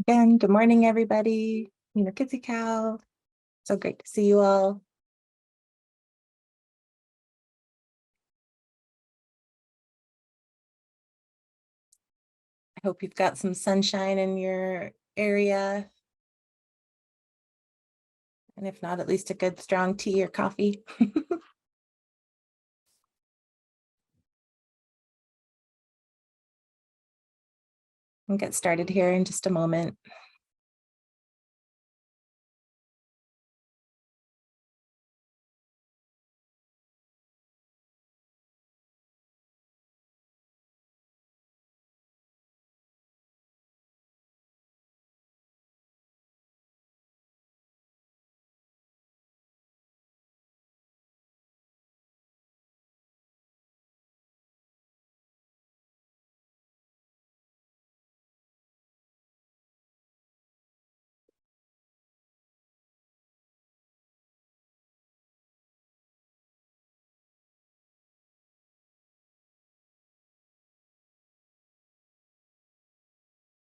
Again, good morning, everybody. Kitsy Cow. So great to see you all. I hope you've got some sunshine in your area. And if not, at least a good strong tea or coffee. We'll get started here in just a moment.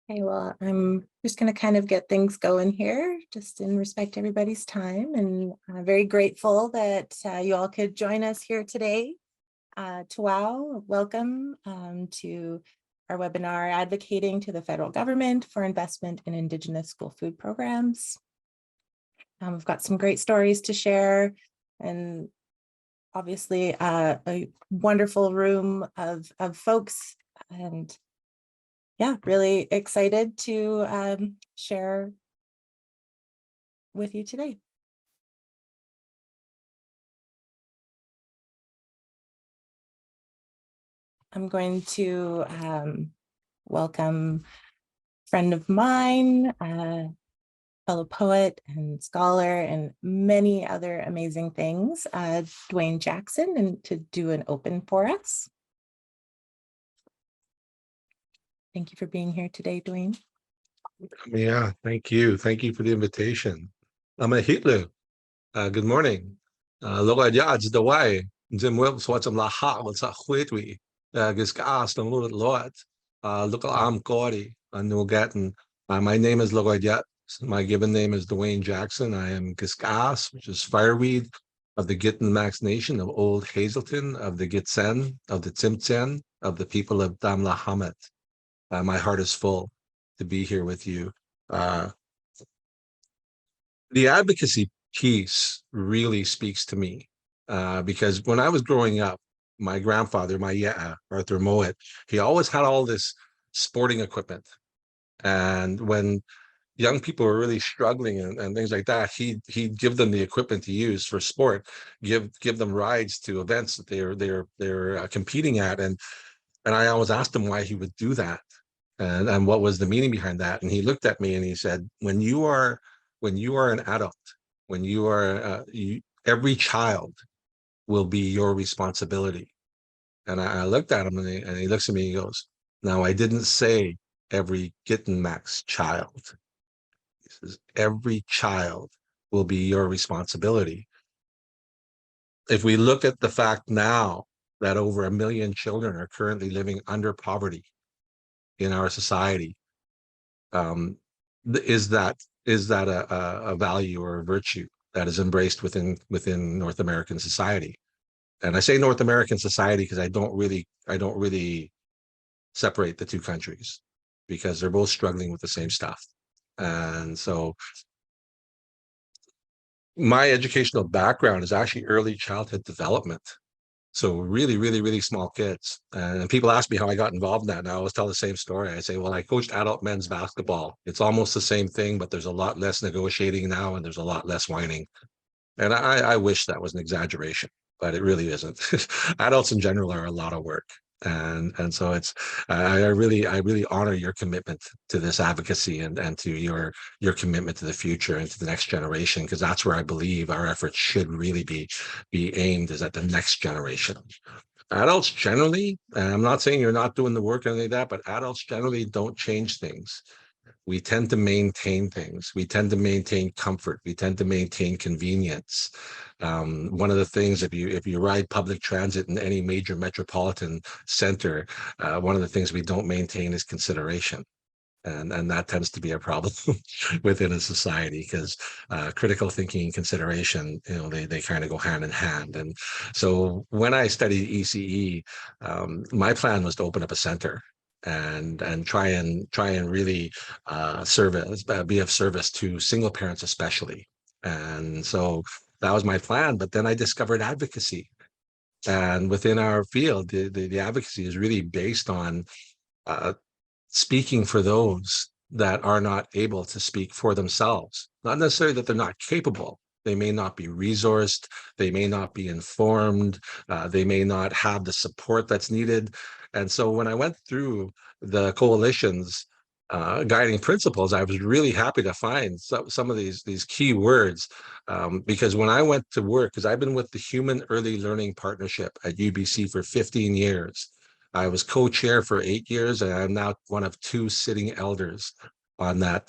Okay, well, I'm just going to kind of get things going here, just in respect to everybody's time. And I'm very grateful that you all could join us here today. Tuau, welcome to our webinar, Advocating to the Federal Government for Investment in Indigenous School Food Programs. We've got some great stories to share, and obviously a wonderful room of folks, and yeah, really excited to share with you today. I'm going to welcome a friend of mine, fellow poet and scholar, and many other amazing things, Dwayne Jackson, and to do an open for us. Thank you for being here today, Dwayne. Yeah, thank you. Thank you for the invitation. I'm a Hitler. Good morning. Look at ya, it's the way. Jim Wilkes, what's la hot, what's a whitwy? Giscas, the little lot. Look, I'm Gordy. I'm no getting. My name is Logoyat. My given name is Dwayne Jackson. I am Giscas, which is fireweed of the Gittin Max Nation, of Old Hazelton, of the Gitsen, of the Tsimtsen, of the people of Damla Hamet. My heart is full to be here with you. The advocacy piece really speaks to me because when I was growing up, my grandfather, Arthur Moet, he always had all this sporting equipment. And when young people were really struggling and things like that, he'd give them the equipment to use for sport, give them rides to events that they're competing at. And I always asked him why he would do that. And what was the meaning behind that? And he looked at me and he said, when you are an adult, when you are every child will be your responsibility. And I looked at him and he looks at me and he goes, now I didn't say every Gittin Max child. He says, every child will be your responsibility. If we look at the fact now that over 1 million children are currently living under poverty in our society, is that a value or a virtue that is embraced within North American society? And I say North American society because I don't really separate the two countries, because they're both struggling with the same stuff. And so my educational background is actually early childhood development. So really small kids. And people ask me how I got involved in that. And I always tell the same story. I say, well, I coached adult men's basketball. It's almost the same thing, but there's a lot less negotiating now and there's a lot less whining. And I wish that was an exaggeration, but it really isn't. Adults in general are a lot of work. And so it's I really honor your commitment to this advocacy and to your commitment to the future and to the next generation, because that's where I believe our efforts should really be aimed, is at the next generation. Adults generally, and I'm not saying you're not doing the work or anything like that, but adults generally don't change things. We tend to maintain things. We tend to maintain comfort. We tend to maintain convenience. One of the things, if you ride public transit in any major metropolitan center, one of the things we don't maintain is consideration. And that tends to be a problem within a society, because critical thinking and consideration, they kind of go hand in hand. And so when I studied ECE, my plan was to open up a center and try and really be of service to single parents especially. And so that was my plan. But then I discovered advocacy, and within our field, the advocacy is really based on uh, speaking for those that are not able to speak for themselves. Not necessarily that they're not capable. They may not be resourced, they may not be informed, they may not have the support that's needed. And so when I went through the coalition's guiding principles, I was really happy to find some of these key words, because when I went to work, because I've been with the Human Early Learning Partnership at UBC for 15 years. I was co-chair for 8 years, and I'm now one of two sitting elders on that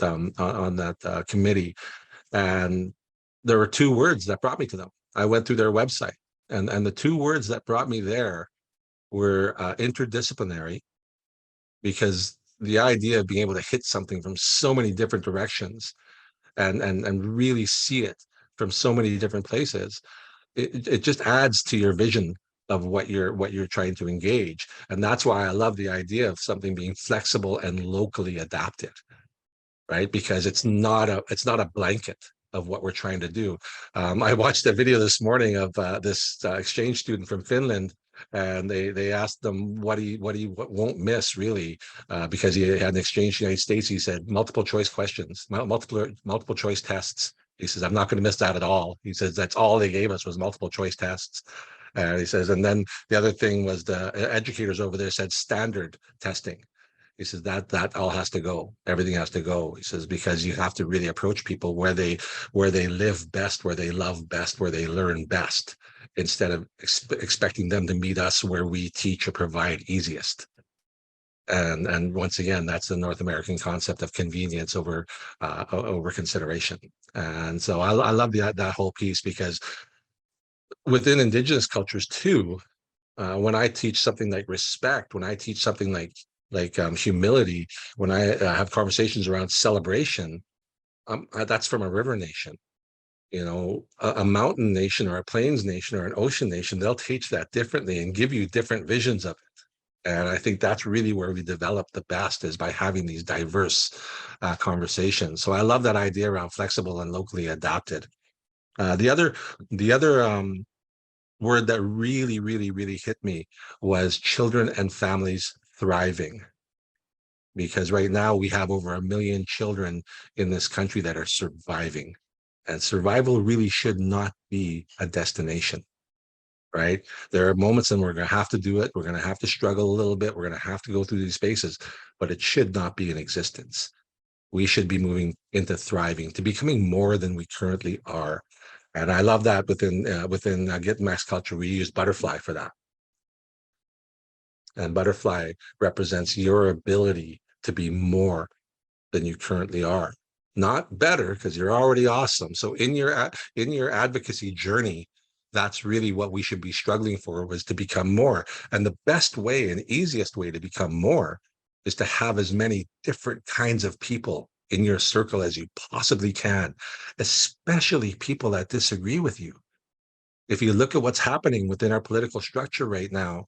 committee. And there were two words that brought me to them. I went through their website, and the two words that brought me there were interdisciplinary, because the idea of being able to hit something from so many different directions and really see it from so many different places, it just adds to your vision of what you're trying to engage. And that's why I love the idea of something being flexible and locally adapted, right? Because it's not a blanket of what we're trying to do. I watched a video this morning of this exchange student from Finland, and they asked them what he won't miss really, because he had an exchange in the United States. He said multiple choice questions, multiple choice tests. He says, I'm not going to miss that at all. He says, that's all they gave us was multiple choice tests. And he says, and then the other thing was the educators over there said standard testing. He says that all has to go. Everything has to go. He says, because you have to really approach people where they live best, where they love best, where they learn best, instead of expecting them to meet us where we teach or provide easiest. And once again, that's the North American concept of convenience over consideration. And so I love that whole piece, because within Indigenous cultures too, when I teach something like respect, when I teach something like humility, when I have conversations around celebration, that's from a river nation. A mountain nation or a plains nation or an ocean nation, they'll teach that differently and give you different visions of it. And I think that's really where we develop the best, is by having these diverse conversations. So I love that idea around flexible and locally adapted. The other word that really, really, really hit me was children and families thriving. Because right now we have over 1 million children in this country that are surviving. And survival really should not be a destination, right? There are moments when we're going to have to do it. We're going to have to struggle a little bit. We're going to have to go through these spaces, but it should not be an existence. We should be moving into thriving, to becoming more than we currently are. And I love that within Gitmax culture, we use butterfly for that. And butterfly represents your ability to be more than you currently are. Not better, because you're already awesome. So in your advocacy journey, that's really what we should be struggling for, was to become more. And the best way and easiest way to become more is to have as many different kinds of people in your circle as you possibly can, especially people that disagree with you. If you look at what's happening within our political structure right now,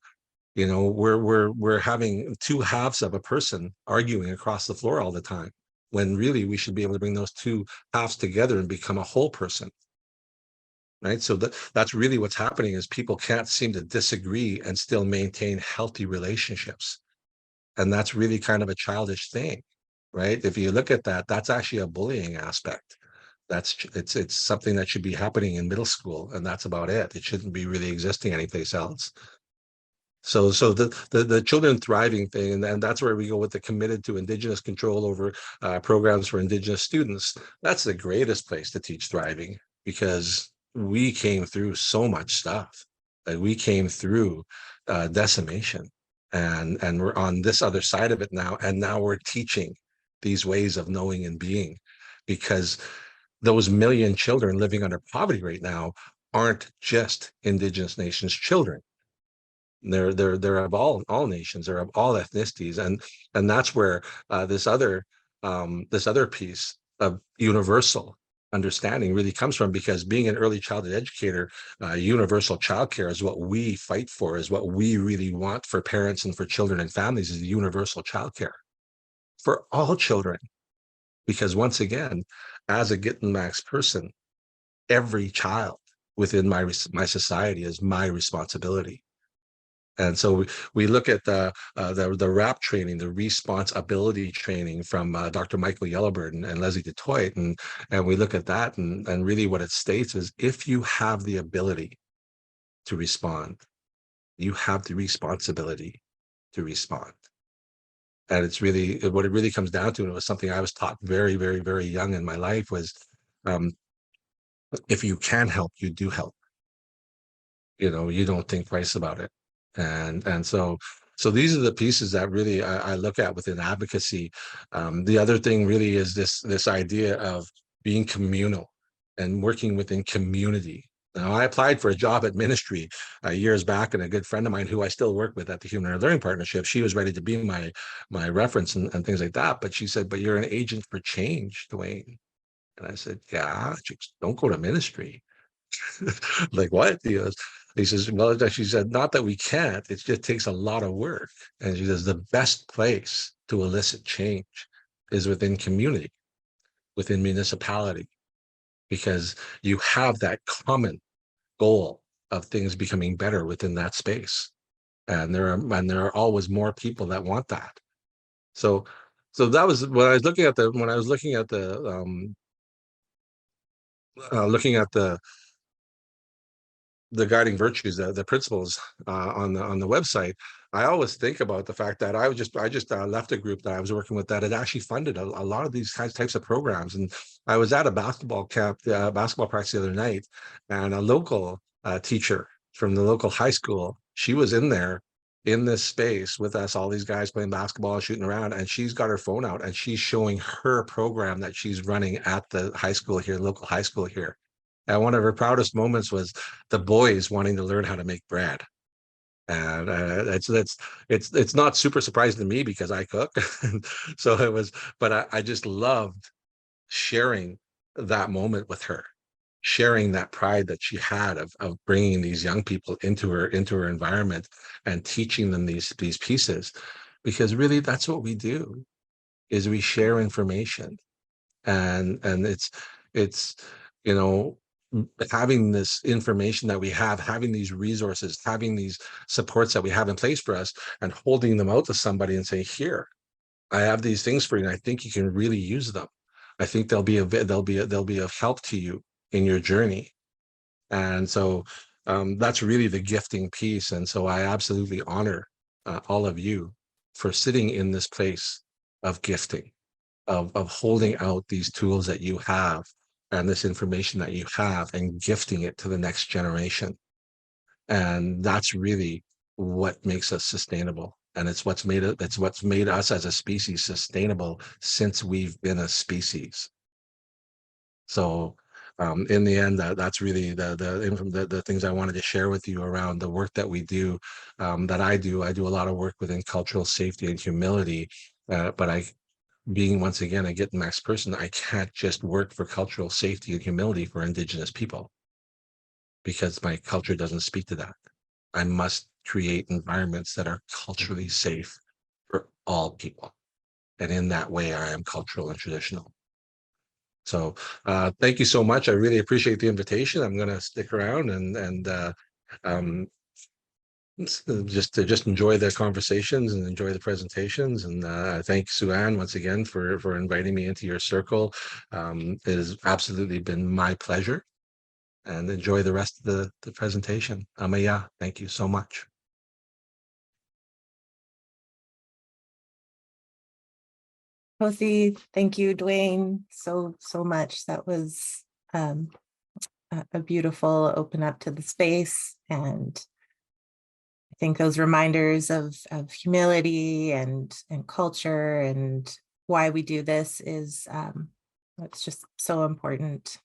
we're having two halves of a person arguing across the floor all the time, when really we should be able to bring those two halves together and become a whole person. Right. So that's really what's happening, is people can't seem to disagree and still maintain healthy relationships. And that's really kind of a childish thing, right? If you look at that, that's actually a bullying aspect. It's something that should be happening in middle school, and that's about it. It shouldn't be really existing anyplace else. So the children thriving thing, and that's where we go with the committed to Indigenous control over programs for Indigenous students. That's the greatest place to teach thriving, because we came through so much stuff. Like, we came through decimation, and we're on this other side of it now. And now we're teaching these ways of knowing and being, because those 1 million children living under poverty right now aren't just Indigenous nations children. They're of all nations, they're of all ethnicities, and that's where this other this other piece of universal understanding really comes from, because being an early childhood educator, universal childcare is what we fight for, is what we really want for parents and for children and families, is the universal childcare for all children. Because once again, as a Gitten Max person, every child within my society is my responsibility. And so we look at the RAP training, the responsibility training from Dr. Michael Yellowbird and Leslie DeToit, and we look at that, and really what it states is, if you have the ability to respond, you have the responsibility to respond. And it's really what it really comes down to, and it was something I was taught very, very, very young in my life, was um, if you can help, you do help. You don't think twice about it. And so these are the pieces that really I look at within advocacy. The other thing really is this idea of being communal and working within community. Now, I applied for a job at ministry years back, and a good friend of mine who I still work with at the Human Learning Partnership, she was ready to be my reference and things like that. But she said, "But you're an agent for change, Dwayne." And I said, "Yeah, just don't go to ministry." Like, what? He says, well, she said, not that we can't, it just takes a lot of work. And she says, the best place to elicit change is within community, within municipality, because you have that common goal of things becoming better within that space. And there are always more people that want that. So that was when I was looking at the guiding virtues, the principles on the website. I always think about the fact that I just left a group that I was working with that had actually funded a lot of these types of programs. And I was at a basketball practice the other night, and a local teacher from the local high school, she was in there in this space with us, all these guys playing basketball, shooting around, and she's got her phone out and she's showing her program that she's running at the high school here, local high school here. And one of her proudest moments was the boys wanting to learn how to make bread. And it's not super surprising to me because I cook. So it was, but I just loved sharing that moment with her, sharing that pride that she had of bringing these young people into her environment and teaching them these pieces, because really that's what we do, is we share information. And it's you know having this information that we have, having these resources, having these supports that we have in place for us, and holding them out to somebody and say, here, I have these things for you, and I think you can really use them. I think they'll be of help to you in your journey. And so that's really the gifting piece. And so I absolutely honor all of you for sitting in this place of gifting, of holding out these tools that you have and this information that you have, and gifting it to the next generation. And that's really what makes us sustainable. And it's what's made us as a species sustainable since we've been a species. So in the end, that's really the things I wanted to share with you around the work that we do, that I do. I do a lot of work within cultural safety and humility, but being once again a Get Max person, I can't just work for cultural safety and humility for Indigenous people, because my culture doesn't speak to that. I must create environments that are culturally safe for all people. And in that way, I am cultural and traditional. So thank you so much. I really appreciate the invitation. I'm going to stick around and um, just enjoy the conversations and enjoy the presentations. And thank Sue-Ann once again for inviting me into your circle. It has absolutely been my pleasure, and enjoy the rest of the presentation. Amaya, thank you so much. Josie, thank you, Dwayne, so much. That was a beautiful open up to the space. And I think those reminders of humility and culture and why we do this is it's just so important.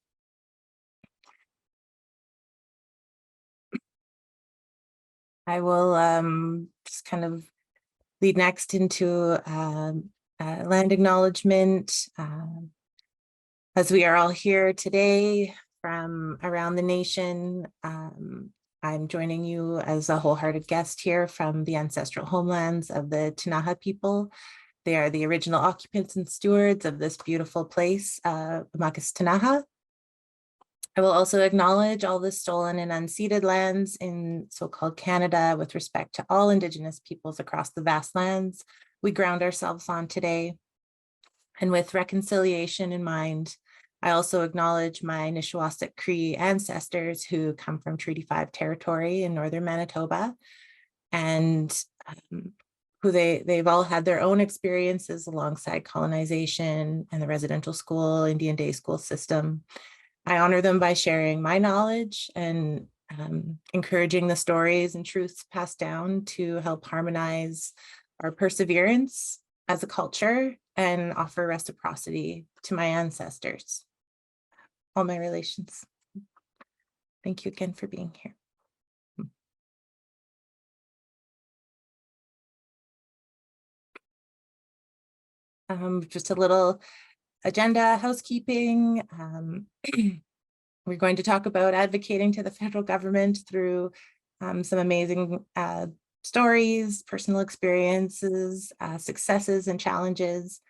I will just kind of lead next into land acknowledgement. As we are all here today from around the nation, I'm joining you as a wholehearted guest here from the ancestral homelands of the Ktunaxa people. They are the original occupants and stewards of this beautiful place, Makis Ktunaxa. I will also acknowledge all the stolen and unceded lands in so-called Canada with respect to all Indigenous peoples across the vast lands we ground ourselves on today. And with reconciliation in mind, I also acknowledge my Nishnawasik Cree ancestors who come from Treaty 5 territory in northern Manitoba, and who they've all had their own experiences alongside colonization and the residential school, Indian day school system. I honor them by sharing my knowledge and encouraging the stories and truths passed down to help harmonize our perseverance as a culture and offer reciprocity to my ancestors, all my relations. Thank you again for being here. Just a little agenda housekeeping. We're going to talk about advocating to the federal government through some amazing stories, personal experiences, successes and challenges.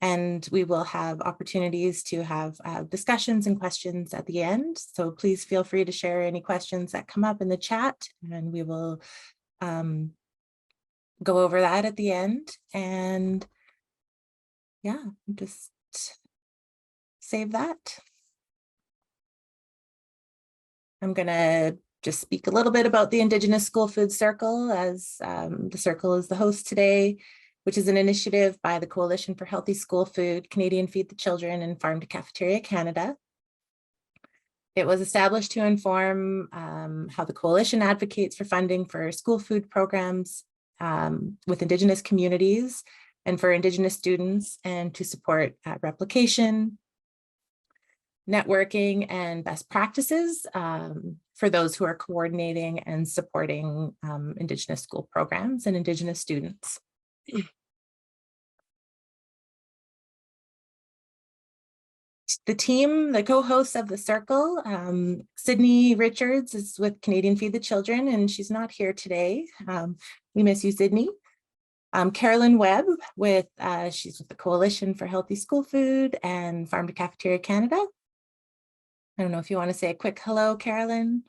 And we will have opportunities to have discussions and questions at the end. So please feel free to share any questions that come up in the chat, and we will go over that at the end. And yeah, just save that. I'm gonna just speak a little bit about the Indigenous School Food Circle, as the circle is the host today, which is an initiative by the Coalition for Healthy School Food, Canadian Feed the Children, and Farm to Cafeteria Canada. It was established to inform how the coalition advocates for funding for school food programs with Indigenous communities and for Indigenous students, and to support replication, networking, and best practices for those who are coordinating and supporting Indigenous school programs and Indigenous students. The team, the co-hosts of the circle, Sydney Richards is with Canadian Feed the Children, and she's not here today. We miss you, Sydney. Carolyn Webb she's with the Coalition for Healthy School Food and Farm to Cafeteria Canada. I don't know if you want to say a quick hello, Carolyn.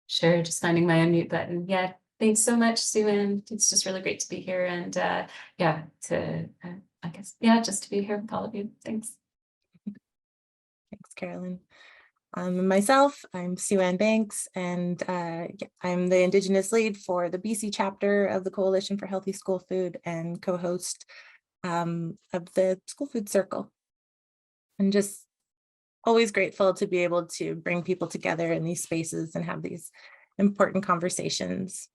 Sure, just finding my unmute button. Yeah, thanks so much, Sue-Ann. It's just really great to be here, and yeah, I guess, yeah, just to be here with all of you. Thanks. Thanks, Carolyn. Myself, I'm Sue-Ann Banks, and I'm the Indigenous lead for the BC chapter of the Coalition for Healthy School Food and co-host of the School Food Circle. And just always grateful to be able to bring people together in these spaces and have these important conversations.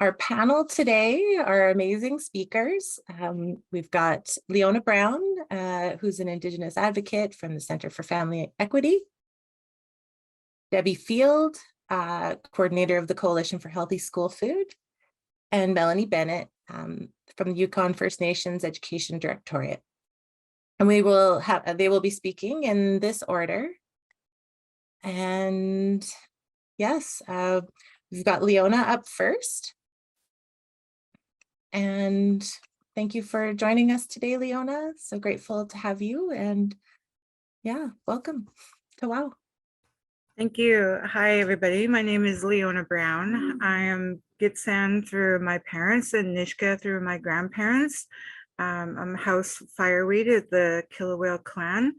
Our panel today are amazing speakers. We've got Leona Brown, who's an Indigenous advocate from the Center for Family Equity. Debbie Field, coordinator of the Coalition for Healthy School Food. And Melanie Bennett from the Yukon First Nations Education Directorate. And they will be speaking in this order. And yes, we've got Leona up first. And thank you for joining us today, Leona. So grateful to have you, and yeah, welcome to WOW. Thank you. Hi, everybody. My name is Leona Brown. I am Gitsan through my parents and Nishka through my grandparents. I'm House Fireweed of the Killawale clan.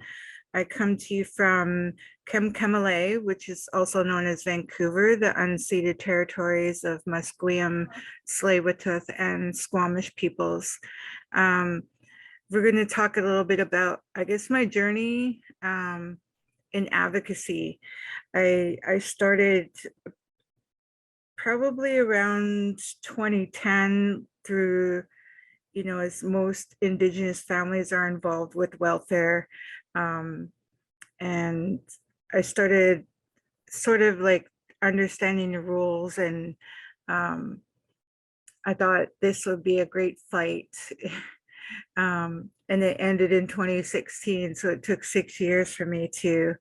I come to you from Kemkemale, which is also known as Vancouver, the unceded territories of Musqueam, Tsleil-Waututh, and Squamish peoples. We're going to talk a little bit about, I guess, my journey in advocacy. I started probably around 2010 through, you know, as most Indigenous families are involved with welfare. And I started sort of like understanding the rules and I thought this would be a great fight. And it ended in 2016. So it took 6 years for me to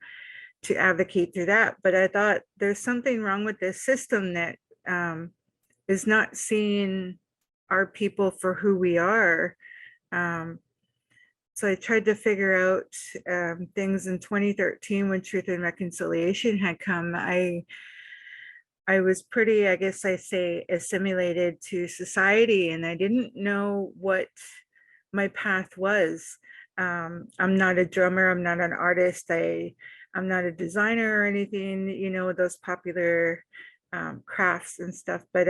advocate through that. But I thought there's something wrong with this system that is not seeing our people for who we are. So I tried to figure out things in 2013 when Truth and Reconciliation had come. I was pretty, I guess I say, assimilated to society, and I didn't know what my path was. I'm not a drummer, I'm not an artist, I'm not a designer or anything, you know, those popular crafts and stuff, but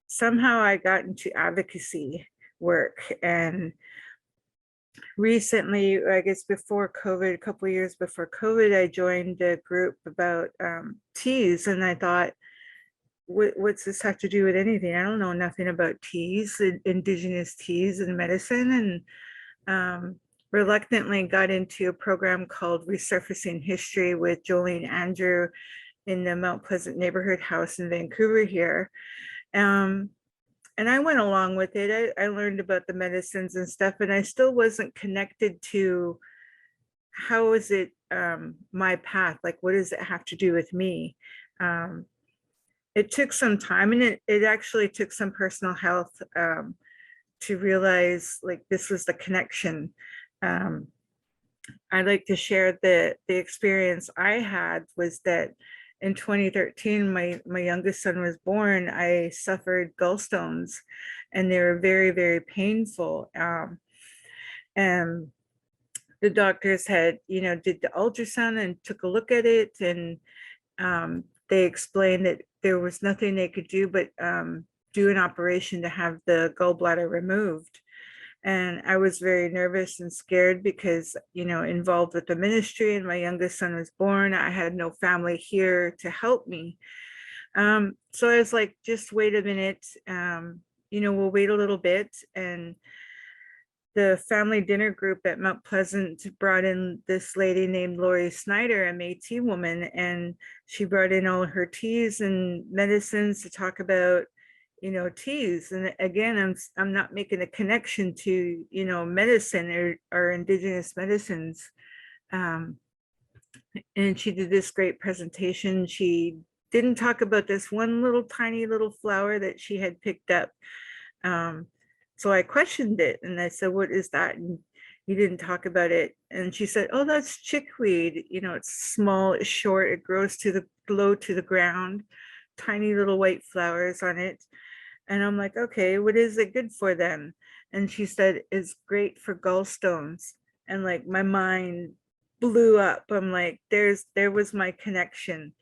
somehow I got into advocacy work. And recently, I guess before COVID, a couple of years before COVID, I joined a group about teas, and I thought, what's this have to do with anything? I don't know nothing about teas, Indigenous teas and medicine, and reluctantly got into a program called Resurfacing History with Jolene Andrew in the Mount Pleasant neighborhood house in Vancouver here. And I went along with it. I learned about the medicines and stuff, and I still wasn't connected to how is it my path? Like, what does it have to do with me? It took some time, and it actually took some personal health to realize like this was the connection. I'd like to share the experience I had was that in 2013, my youngest son was born. I suffered gallstones, and they were very, very painful. And the doctors had, you know, did the ultrasound and took a look at it, and they explained that there was nothing they could do but do an operation to have the gallbladder removed. And I was very nervous and scared because, you know, involved with the ministry, and my youngest son was born. I had no family here to help me. So I was like, just wait a minute, you know, we'll wait a little bit. And the family dinner group at Mount Pleasant brought in this lady named Lori Snyder, a Métis woman, and she brought in all her teas and medicines to talk about, you know, teas. And again, I'm not making a connection to, you know, medicine or Indigenous medicines. And she did this great presentation. She didn't talk about this one little tiny little flower that she had picked up. So I questioned it, and I said, what is that? And you didn't talk about it. And she said, oh, that's chickweed. You know, it's small, it's short, it grows low to the ground, tiny little white flowers on it. And I'm like, okay, what is it good for then? And she said, it's great for gallstones. And like my mind blew up. I'm like, there was my connection.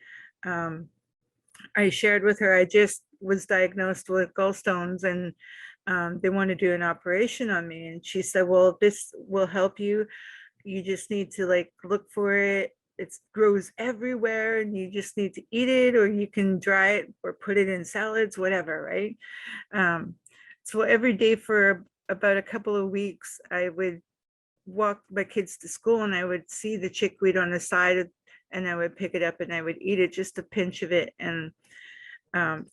I shared with her, I just was diagnosed with gallstones, and they want to do an operation on me. And she said, well, this will help you. You just need to like look for it. It grows everywhere, and you just need to eat it, or you can dry it or put it in salads, whatever, right? So every day for about a couple of weeks, I would walk my kids to school, and I would see the chickweed on the side, and I would pick it up and I would eat it, just a pinch of it, and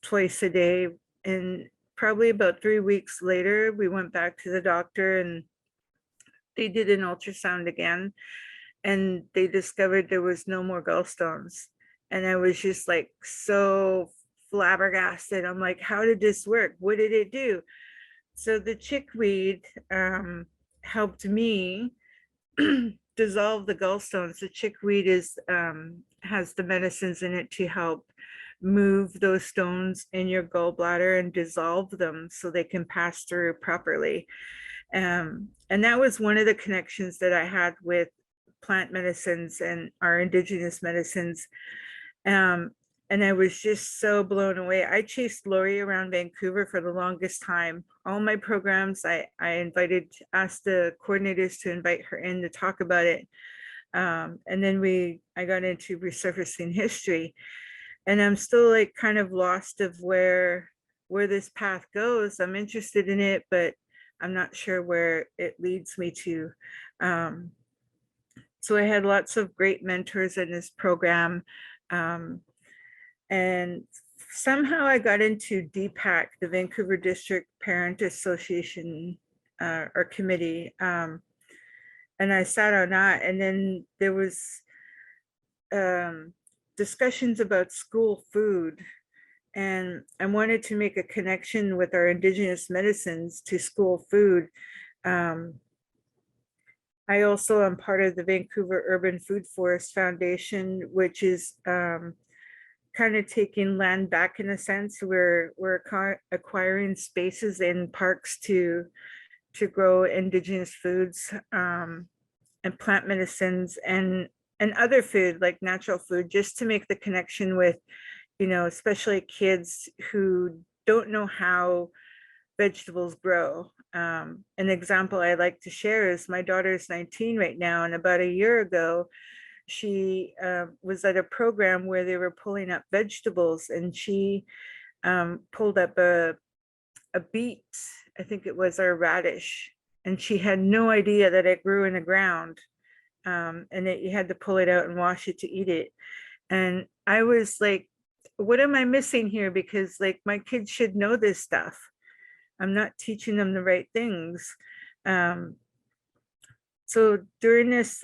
twice a day. And probably about 3 weeks later, we went back to the doctor, and they did an ultrasound again, and they discovered there was no more gallstones. And I was just like so flabbergasted. I'm like, how did this work? What did it do? So the chickweed helped me dissolve the gallstones. The chickweed has the medicines in it to help move those stones in your gallbladder and dissolve them so they can pass through properly. And that was one of the connections that I had with plant medicines and our Indigenous medicines. And I was just so blown away. I chased Lori around Vancouver for the longest time. All my programs, I asked the coordinators to invite her in to talk about it. And then I got into Resurfacing History, and I'm still like kind of lost of where this path goes. I'm interested in it, but I'm not sure where it leads me to. So I had lots of great mentors in this program. And somehow I got into DPAC, the Vancouver District Parent Association or committee. And I sat on that, and then there was discussions about school food. And I wanted to make a connection with our Indigenous medicines to school food. I also am part of the Vancouver Urban Food Forest Foundation, which is kind of taking land back in a sense. We're acquiring spaces in parks to grow Indigenous foods and plant medicines and other food like natural food, just to make the connection with, you know, especially kids who don't know how vegetables grow. An example I like to share is my daughter's 19 right now, and about a year ago, she was at a program where they were pulling up vegetables, and she pulled up a beet, I think it was, our radish, and she had no idea that it grew in the ground, and that you had to pull it out and wash it to eat it. And I was like, what am I missing here? Because like my kids should know this stuff. I'm not teaching them the right things. So during this,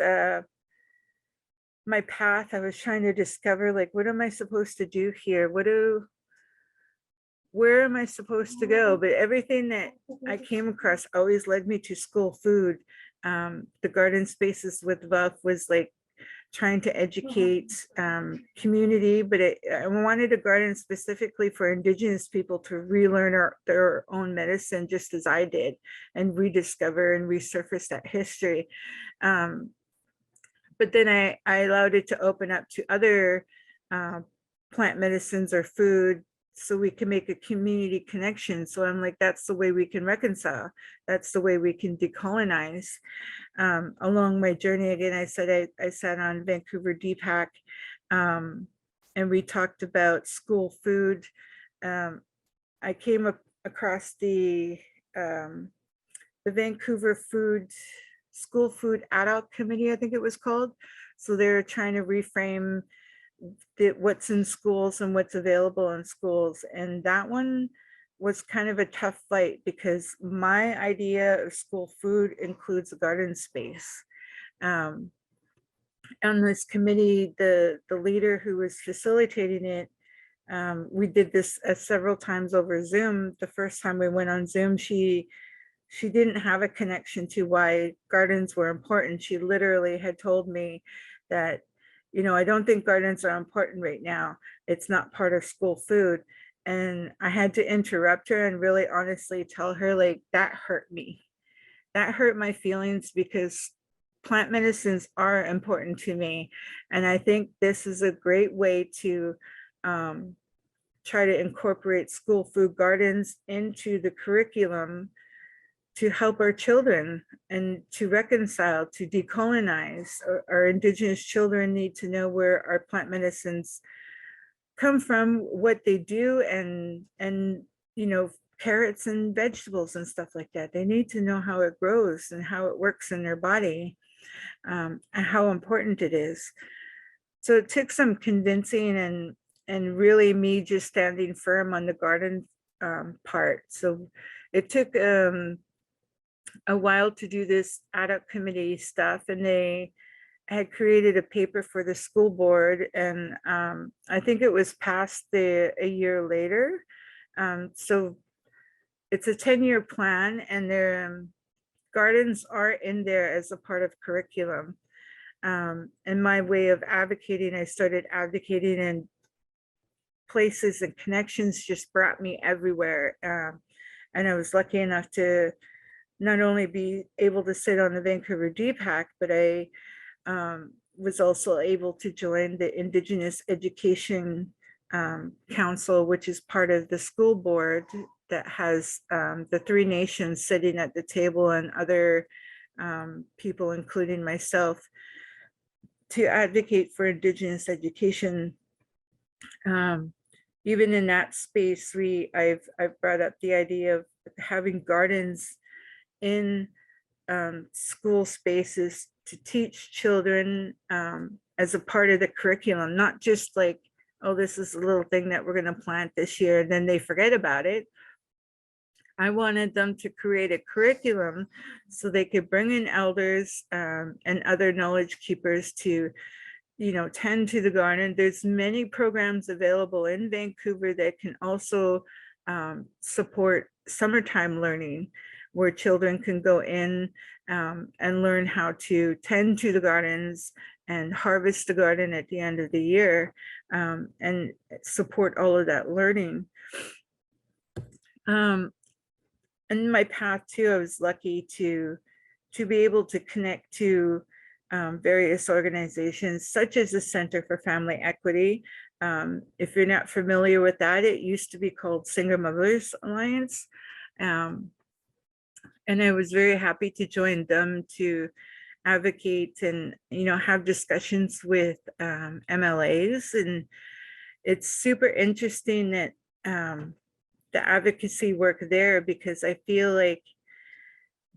my path, I was trying to discover, like, what am I supposed to do here? Where am I supposed to go? But everything that I came across always led me to school food. The Garden Spaces with Love was like trying to educate community, but I wanted a garden specifically for Indigenous people to relearn their own medicine, just as I did, and rediscover and resurface that history. But then I allowed it to open up to other plant medicines or food, so we can make a community connection. So I'm like, that's the way we can reconcile. That's the way we can decolonize. Along my journey, again, I said I sat on Vancouver DPAC, and we talked about school food. I came across the Vancouver School Food Adult Committee, I think it was called. So they're trying to reframe what's in schools and what's available in schools. And that one was kind of a tough fight, because my idea of school food includes a garden space. On this committee, the leader who was facilitating it, we did this several times over Zoom. The first time we went on Zoom, she didn't have a connection to why gardens were important. She literally had told me that, you know, I don't think gardens are important right now. It's not part of school food. And I had to interrupt her and really honestly tell her, like, that hurt me. That hurt my feelings, because plant medicines are important to me. And I think this is a great way to try to incorporate school food gardens into the curriculum to help our children and to reconcile, to decolonize. Our Indigenous children need to know where our plant medicines come from, what they do, and you know, carrots and vegetables and stuff like that. They need to know how it grows and how it works in their body, and how important it is. So it took some convincing and really me just standing firm on the garden part. So it took a while to do this adult committee stuff, and they had created a paper for the school board, and I think it was passed a year later. So it's a 10-year plan, and their gardens are in there as a part of curriculum. And my way of advocating, I started advocating, and places and connections just brought me everywhere. And I was lucky enough to not only be able to sit on the Vancouver DPAC, but I was also able to join the Indigenous Education Council, which is part of the school board that has the 3 nations sitting at the table, and other people, including myself, to advocate for Indigenous education. Even in that space, I've brought up the idea of having gardens in school spaces to teach children as a part of the curriculum, not just like oh, this is a little thing that we're going to plant this year, and then they forget about it. I wanted them to create a curriculum so they could bring in elders and other knowledge keepers to, you know, tend to the garden. There's many programs available in Vancouver that can also support summertime learning, where children can go in and learn how to tend to the gardens and harvest the garden at the end of the year, and support all of that learning. In my path too, I was lucky to be able to connect to various organizations such as the Center for Family Equity. If you're not familiar with that, it used to be called Single Mothers Alliance. And I was very happy to join them to advocate and, you know, have discussions with MLAs. And it's super interesting that the advocacy work there, because I feel like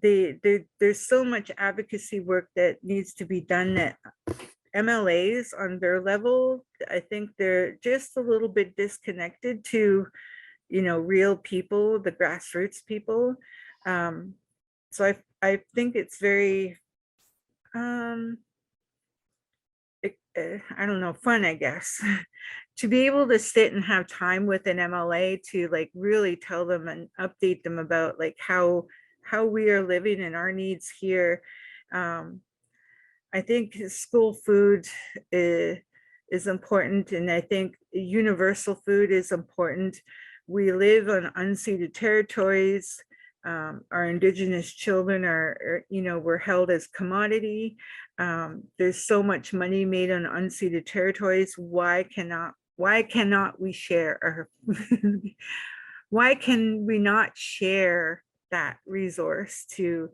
there's so much advocacy work that needs to be done that MLAs on their level, I think they're just a little bit disconnected to, you know, real people, the grassroots people. So I think it's very, I don't know, fun, I guess, to be able to sit and have time with an MLA to like really tell them and update them about like how we are living and our needs here. I think school food is important, and I think universal food is important. We live on unceded territories. Our Indigenous children are, you know, we're held as commodity. There's so much money made on unceded territories. Why cannot we share our why can we not share that resource to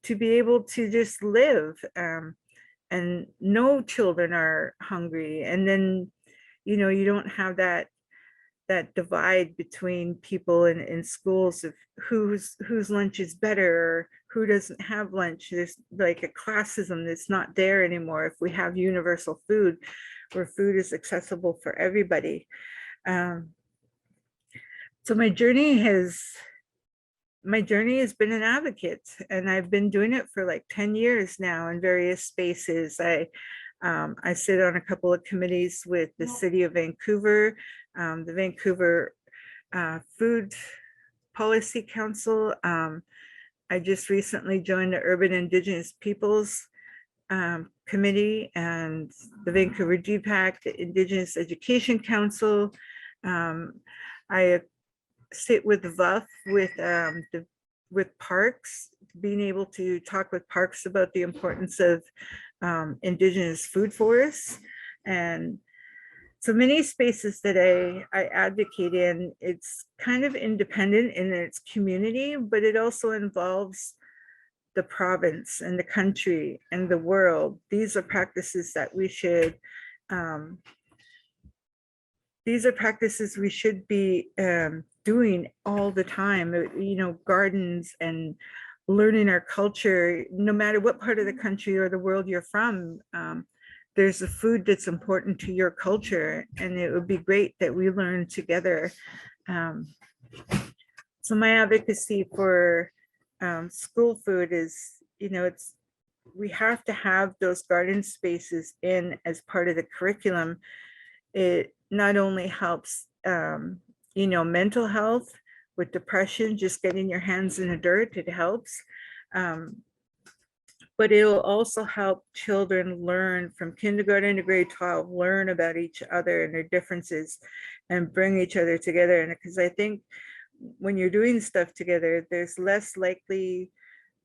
be able to just live, and no children are hungry, and then, you know, you don't have that divide between people in schools of whose lunch is better or who doesn't have lunch. There's like a classism that's not there anymore if we have universal food, where food is accessible for everybody. So my journey has been an advocate, and I've been doing it for like 10 years now in various spaces. I sit on a couple of committees with the City of Vancouver, the Vancouver Food Policy Council. I just recently joined the Urban Indigenous Peoples Committee and the Vancouver GPAC, the Indigenous Education Council. I sit with VUF with parks, being able to talk with parks about the importance of Indigenous food forests, and so many spaces that I advocate in. It's kind of independent in its community, but it also involves the province and the country and the world. These are practices that we should be doing all the time, you know, gardens and learning our culture, no matter what part of the country or the world you're from. There's a food that's important to your culture, and it would be great that we learn together. So my advocacy for school food is, you know, we have to have those garden spaces in as part of the curriculum. It not only helps, you know, mental health with depression, just getting your hands in the dirt, it helps. But it'll also help children learn from kindergarten to grade 12, learn about each other and their differences and bring each other together. And because I think when you're doing stuff together, there's less likely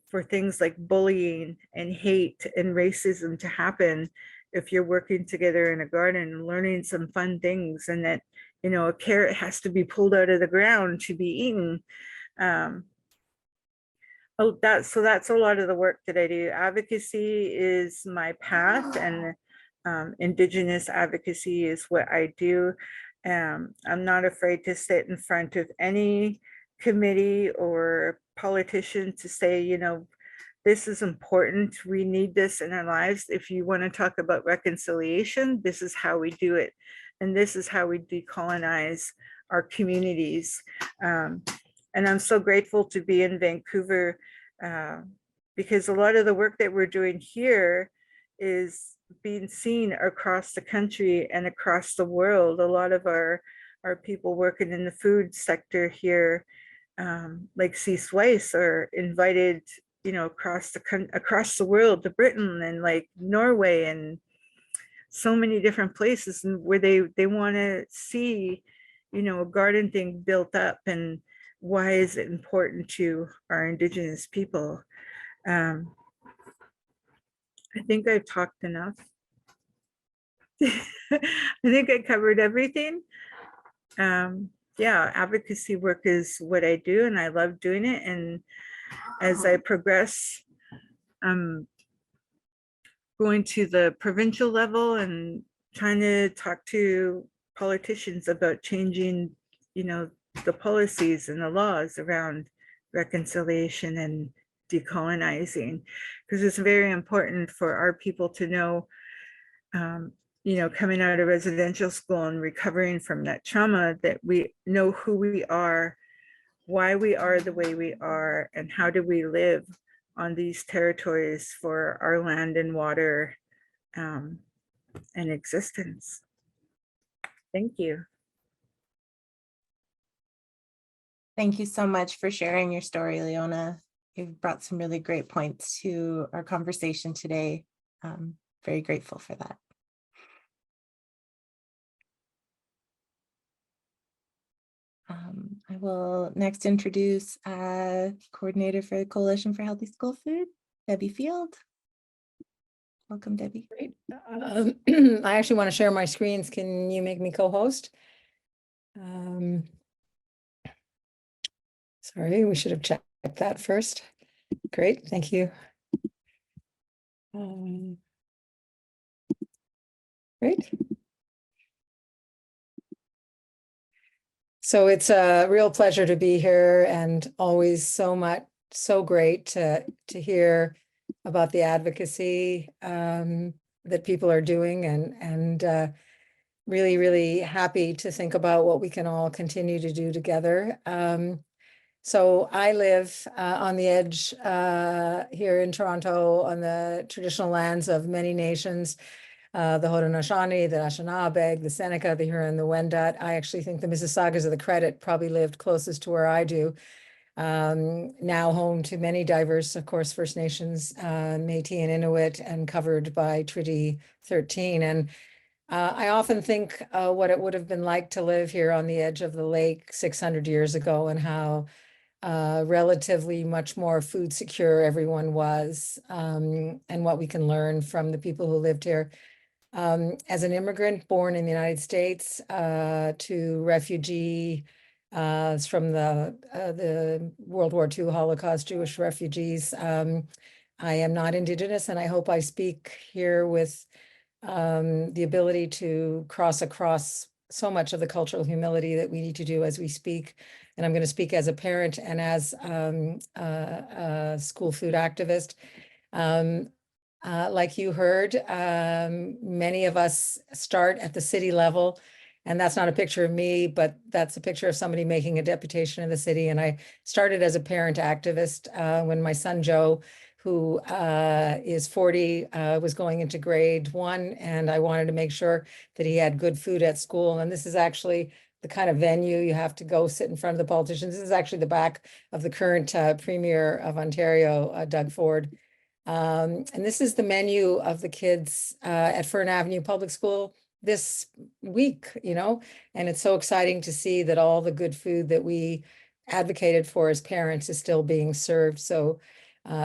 for things like bullying and hate and racism to happen if you're working together in a garden and learning some fun things, and that, you know, a carrot has to be pulled out of the ground to be eaten. So that's a lot of the work that I do. Advocacy is my path, and Indigenous advocacy is what I do. I'm not afraid to sit in front of any committee or politician to say, you know, this is important. We need this in our lives. If you want to talk about reconciliation, this is how we do it. And this is how we decolonize our communities. And I'm so grateful to be in Vancouver, because a lot of the work that we're doing here is being seen across the country and across the world. A lot of our people working in the food sector here, like C. Swice, are invited, you know, across the world to Britain and like Norway and so many different places, and where they want to see, you know, a garden thing built up, and why is it important to our Indigenous people. I think I've talked enough. I think I covered everything. Yeah, advocacy work is what I do, and I love doing it. And as I progress, I'm going to the provincial level and trying to talk to politicians about changing, you know, the policies and the laws around reconciliation and decolonizing, because it's very important for our people to know, you know, coming out of residential school and recovering from that trauma, that we know who we are, why we are the way we are, and how do we live on these territories for our land and water, and existence. Thank you. Thank you so much for sharing your story, Leona. You've brought some really great points to our conversation today. Very grateful for that. I will next introduce coordinator for the Coalition for Healthy School Food, Debbie Field. Welcome, Debbie. Great. I actually want to share my screens. Can you make me co-host? Sorry, we should have checked that first. Great, thank you. Great. So it's a real pleasure to be here, and always so great to hear about the advocacy that people are doing, and really happy to think about what we can all continue to do together. So I live on the edge here in Toronto, on the traditional lands of many nations, the Haudenosaunee, the Anishinaabe, the Seneca, the Huron, the Wendat. I actually think the Mississaugas of the Credit probably lived closest to where I do. Now home to many diverse, of course, First Nations, Métis and Inuit, and covered by Treaty 13. And I often think what it would have been like to live here on the edge of the lake 600 years ago, and how relatively much more food secure everyone was, and what we can learn from the people who lived here. As an immigrant born in the United States to refugee from the World War II Holocaust Jewish refugees, I am not Indigenous, and I hope I speak here with the ability to cross across so much of the cultural humility that we need to do as we speak. And I'm going to speak as a parent and as a school food activist. Like you heard, many of us start at the city level, and that's not a picture of me, but that's a picture of somebody making a deputation in the city. And I started as a parent activist when my son Joe, who is 40, was going into grade 1, and I wanted to make sure that he had good food at school. And this is actually the kind of venue you have to go sit in front of the politicians. This is actually the back of the current Premier of Ontario, Doug Ford. And this is the menu of the kids at Fern Avenue Public School this week, you know, and it's so exciting to see that all the good food that we advocated for as parents is still being served. So,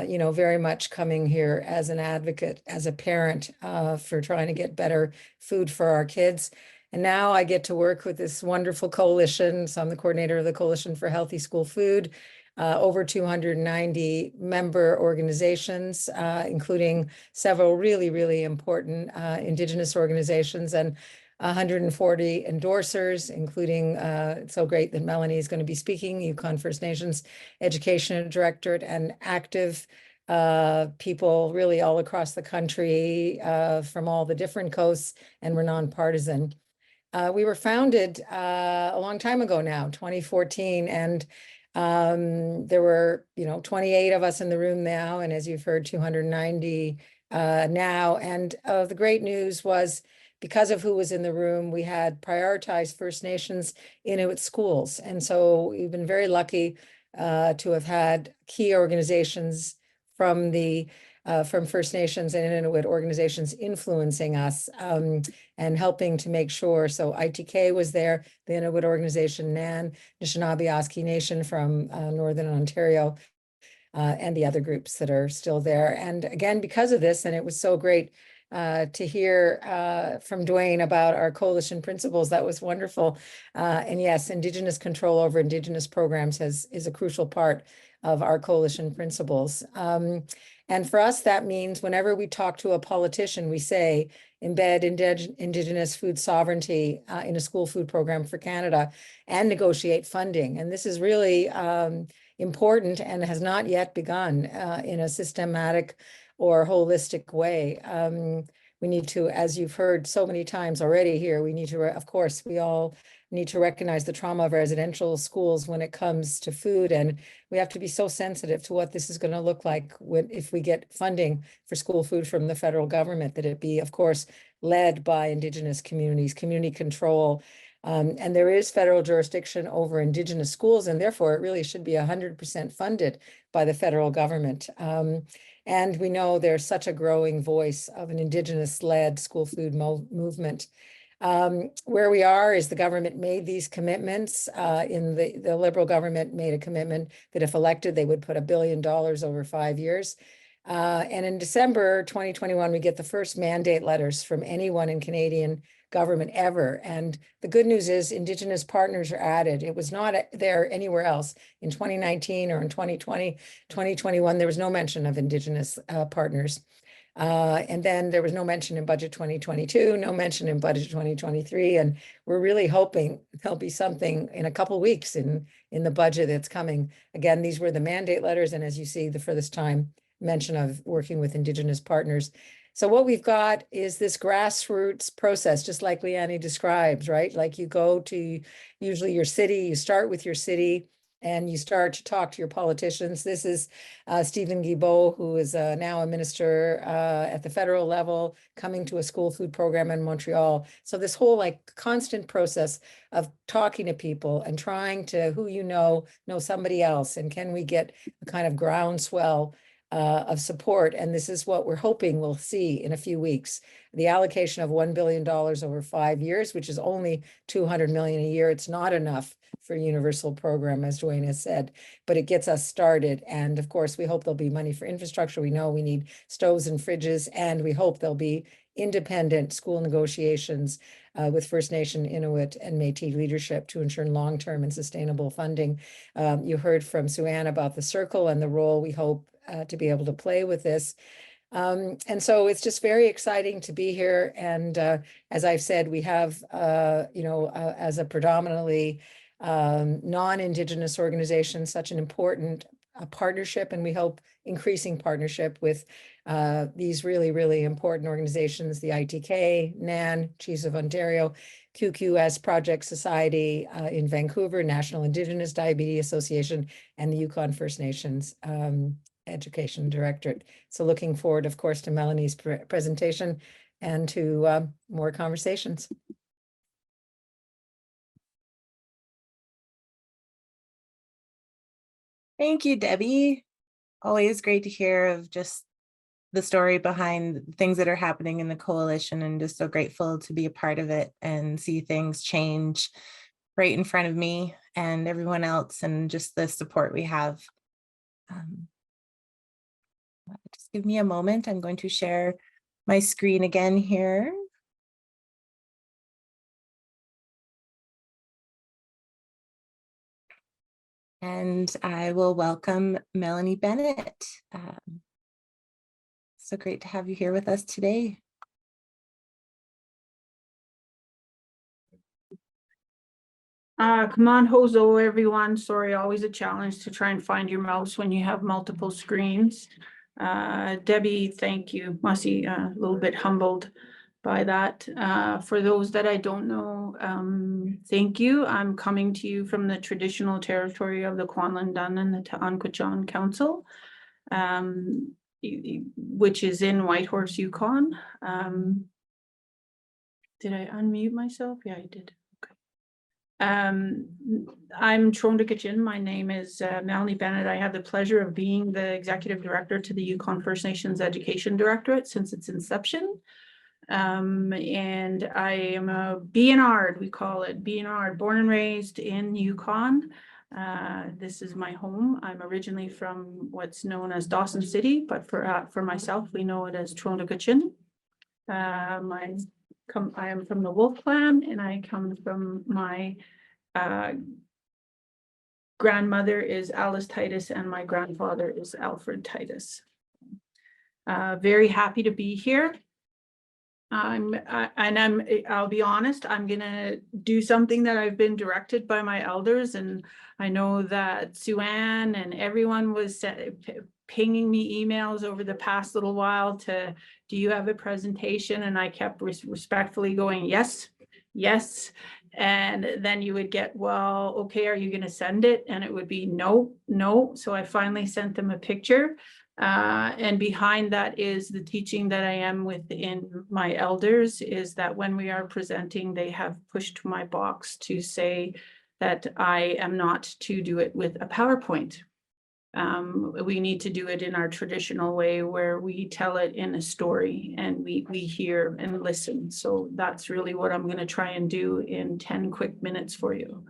you know, very much coming here as an advocate, as a parent, for trying to get better food for our kids. And now I get to work with this wonderful coalition. So I'm the coordinator of the Coalition for Healthy School Food, over 290 member organizations, including several really important Indigenous organizations, and 140 endorsers, including, it's so great that Melanie is going to be speaking, Yukon First Nations Education Directorate, and active people really all across the country, from all the different coasts, and we're nonpartisan. We were founded a long time ago now, 2014, and there were, 28 of us in the room now, and as you've heard, 290 now. And the great news was, because of who was in the room, we had prioritized First Nations Inuit schools. And so we've been very lucky to have had key organizations from First Nations and Inuit organizations influencing us and helping to make sure. So ITK was there, the Inuit organization, NAN, Anishinaabe Oski Nation from Northern Ontario, and the other groups that are still there. And again, because of this, and it was so great to hear from Dwayne about our coalition principles. That was wonderful. And yes, Indigenous control over Indigenous programs is a crucial part of our coalition principles. And for us, that means whenever we talk to a politician, we say, embed Indigenous food sovereignty in a school food program for Canada and negotiate funding. And this is really important and has not yet begun in a systematic or holistic way. We need to, as you've heard so many times already here, we need to, of course, we all need to recognize the trauma of residential schools when it comes to food. And we have to be so sensitive to what this is going to look like if we get funding for school food from the federal government, that it be, of course, led by Indigenous communities, community control. And there is federal jurisdiction over Indigenous schools, and therefore it really should be 100% funded by the federal government. And we know there's such a growing voice of an Indigenous-led school food movement. Where we are is the government made these commitments. The Liberal government made a commitment that if elected, they would put $1 billion over 5 years. And in December 2021, we get the first mandate letters from anyone in Canadian government ever. And the good news is Indigenous partners are added. It was not there anywhere else. In 2019 or in 2020, 2021, there was no mention of Indigenous partners. And then there was no mention in budget 2022, no mention in budget 2023. And we're really hoping there'll be something in a couple weeks in the budget that's coming. Again, these were the mandate letters. And as you see, for this time, mention of working with Indigenous partners. So what we've got is this grassroots process, just like Leonie describes, right? Like you go to usually your city, you start with your city, and you start to talk to your politicians. This is Stephen Guilbeault, who is now a minister at the federal level, coming to a school food program in Montreal. So this whole constant process of talking to people and trying to, who know somebody else, and can we get a kind of groundswell of support. And this is what we're hoping we'll see in a few weeks. The allocation of $1 billion over 5 years, which is only $200 million a year. It's not enough for a universal program, as Dwayne has said, but it gets us started. And of course, we hope there'll be money for infrastructure. We know we need stoves and fridges, and we hope there'll be independent school negotiations with First Nation, Inuit, and Métis leadership to ensure long-term and sustainable funding. You heard from Sue-Ann about the circle and the role we hope to be able to play with this. And so it's just very exciting to be here. And as I've said, we have, as a predominantly non-Indigenous organization, such an important partnership, and we hope increasing partnership with these really, really important organizations, the ITK, NAN, Chiefs of Ontario, QQS Project Society in Vancouver, National Indigenous Diabetes Association, and the Yukon First Nations Education Directorate. So looking forward, of course, to Melanie's presentation and to more conversations. Thank you, Debbie. Always great to hear of just the story behind things that are happening in the coalition, and just so grateful to be a part of it and see things change right in front of me and everyone else, and just the support we have. Just give me a moment. I'm going to share my screen again here. And I will welcome Melanie Bennett. So great to have you here with us today. Come on, Hozo, everyone. Sorry, always a challenge to try and find your mouse when you have multiple screens. Debbie, thank you. Masi, a little bit humbled by that. For those that I don't know, thank you. I'm coming to you from the traditional territory of the Kwanlin-Dun and the Ta'anquechan Council, which is in Whitehorse, Yukon. Did I unmute myself? Yeah, I did. I'm Trondikachin. My name is Melanie Bennett. I have the pleasure of being the executive director to the Yukon First Nations Education Directorate since its inception. And I am a BNR, we call it BNR, born and raised in Yukon. This is my home. I'm originally from what's known as Dawson City, but for myself, we know it as Trondikachin. I am from the Wolf Clan, and I come from my grandmother is Alice Titus, and my grandfather is Alfred Titus. Very happy to be here. I'll be honest, I'm gonna do something that I've been directed by my elders, and I know that Sue-Ann and everyone was pinging me emails over the past little while to, do you have a presentation? And I kept respectfully going, yes, yes. And then you would get, well, okay, are you going to send it? And it would be no, no. So I finally sent them a picture. And behind that is the teaching that I am within my elders, is that when we are presenting, they have pushed my box to say that I am not to do it with a PowerPoint. We need to do it in our traditional way, where we tell it in a story and we hear and listen. So that's really what I'm going to try and do in 10 quick minutes for you.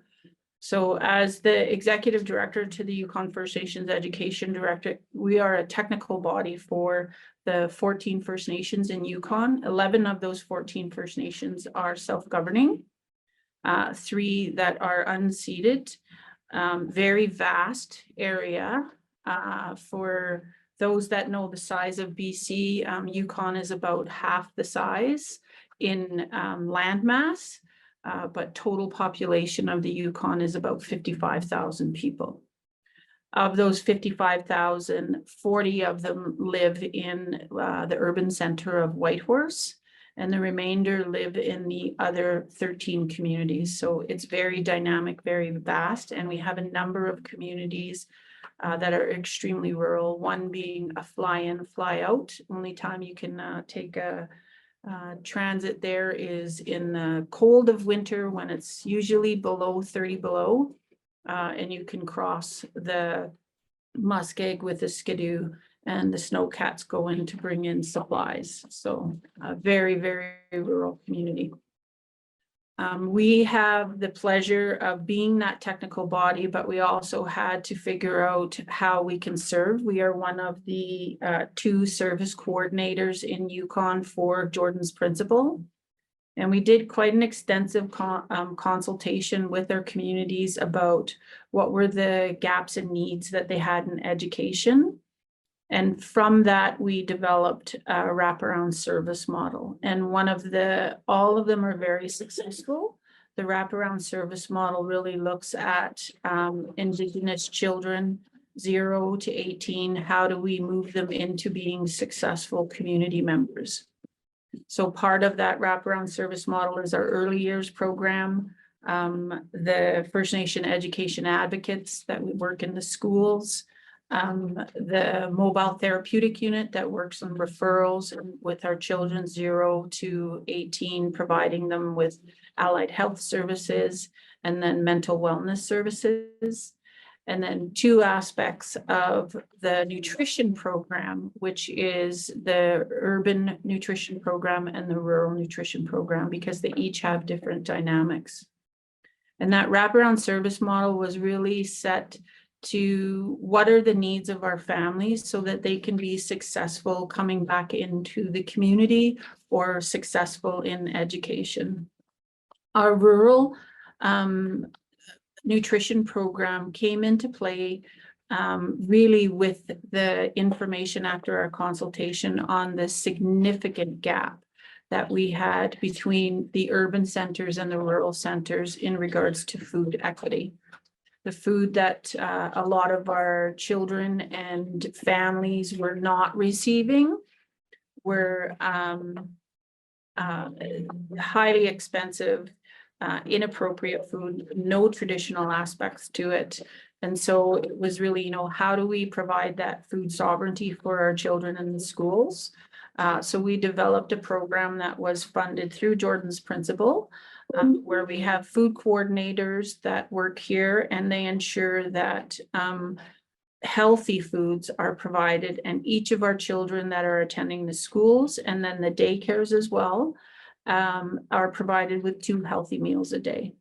So as the executive director to the Yukon First Nations Education Directorate, we are a technical body for the 14 First Nations in Yukon. 11 of those 14 First Nations are self-governing, 3 that are unceded. Very vast area. For those that know the size of BC, Yukon is about half the size in landmass, but total population of the Yukon is about 55,000 people. Of those 55,000, 40 of them live in the urban center of Whitehorse, and the remainder live in the other 13 communities. So it's very dynamic, very vast, and we have a number of communities that are extremely rural, one being a fly-in, fly-out. Only time you can take a transit there is in the cold of winter, when it's usually below 30 below, and you can cross the muskeg with a skidoo, and the snowcats go in to bring in supplies. So a very, very rural community. We have the pleasure of being that technical body, but we also had to figure out how we can serve. We are one of the 2 service coordinators in Yukon for Jordan's Principle. And we did quite an extensive consultation with our communities about what were the gaps and needs that they had in education. And from that, we developed a wraparound service model. And all of them are very successful. The wraparound service model really looks at Indigenous children, 0 to 18. How do we move them into being successful community members? So part of that wraparound service model is our early years program, the First Nation education advocates that we work in the schools, the mobile therapeutic unit that works on referrals with our children 0 to 18, providing them with allied health services and then mental wellness services. And then 2 aspects of the nutrition program, which is the urban nutrition program and the rural nutrition program, because they each have different dynamics. And that wraparound service model was really set to what are the needs of our families so that they can be successful coming back into the community or successful in education. Our rural nutrition program came into play really with the information after our consultation on the significant gap that we had between the urban centers and the rural centers in regards to food equity. The food that a lot of our children and families were not receiving were highly expensive, inappropriate food, no traditional aspects to it. And so it was really, you know, how do we provide that food sovereignty for our children in the schools? So we developed a program that was funded through Jordan's Principle, where we have food coordinators that work here, and they ensure that healthy foods are provided, and each of our children that are attending the schools and then the daycares as well are provided with 2 healthy meals a day.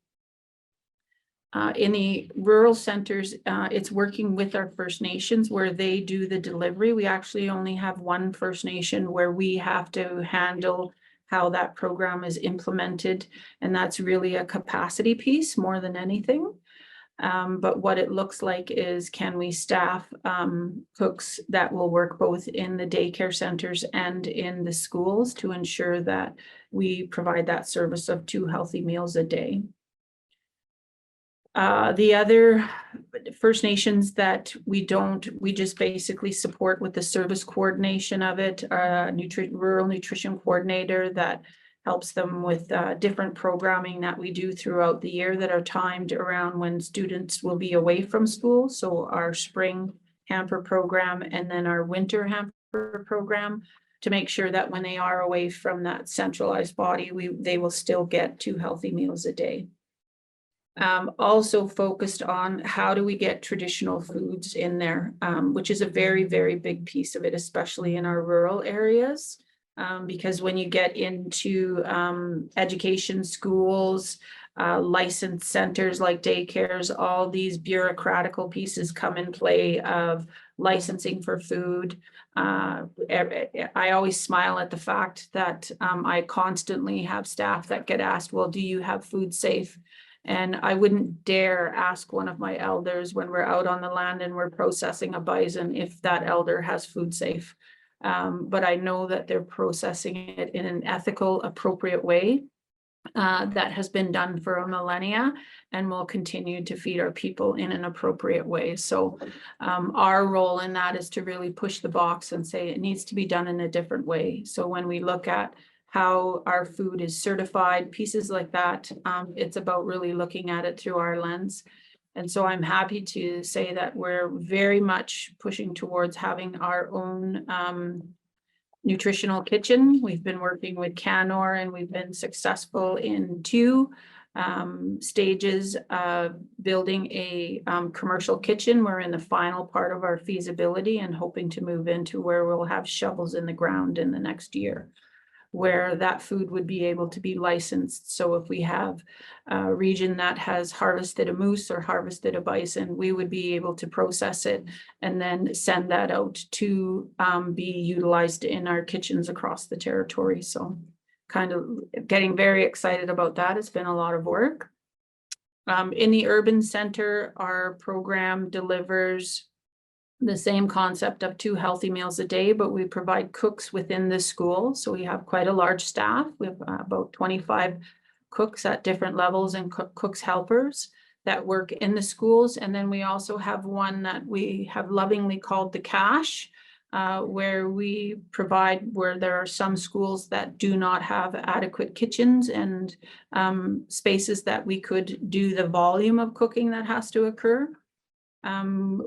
In the rural centers, it's working with our First Nations where they do the delivery. We actually only have 1 First Nation where we have to handle how that program is implemented, and that's really a capacity piece more than anything. But what it looks like is, can we staff cooks that will work both in the daycare centers and in the schools to ensure that we provide that service of 2 healthy meals a day. The other First Nations that we just basically support with the service coordination of it, rural nutrition coordinator that helps them with different programming that we do throughout the year that are timed around when students will be away from school. So our spring hamper program and then our winter hamper program, to make sure that when they are away from that centralized body, they will still get 2 healthy meals a day. Also focused on how do we get traditional foods in there, which is a very, very big piece of it, especially in our rural areas. Because when you get into education schools, licensed centers like daycares, all these bureaucratical pieces come in play of licensing for food. I always smile at the fact that I constantly have staff that get asked, well, do you have food safe? And I wouldn't dare ask one of my elders when we're out on the land and we're processing a bison if that elder has food safe. But I know that they're processing it in an ethical, appropriate way that has been done for a millennia and will continue to feed our people in an appropriate way. So our role in that is to really push the box and say it needs to be done in a different way. So when we look at how our food is certified, pieces like that, it's about really looking at it through our lens. And so I'm happy to say that we're very much pushing towards having our own nutritional kitchen. We've been working with Canor and we've been successful in 2 stages of building a commercial kitchen. We're in the final part of our feasibility and hoping to move into where we'll have shovels in the ground in the next year, where that food would be able to be licensed. So if we have a region that has harvested a moose or harvested a bison, we would be able to process it and then send that out to be utilized in our kitchens across the territory. So kind of getting very excited about that. It's been a lot of work. In the urban center, our program delivers the same concept of 2 healthy meals a day, but we provide cooks within the school. So we have quite a large staff. We have about 25 cooks at different levels and cooks helpers that work in the schools. And then we also have one that we have lovingly called the cache, where we provide where there are some schools that do not have adequate kitchens and spaces that we could do the volume of cooking that has to occur.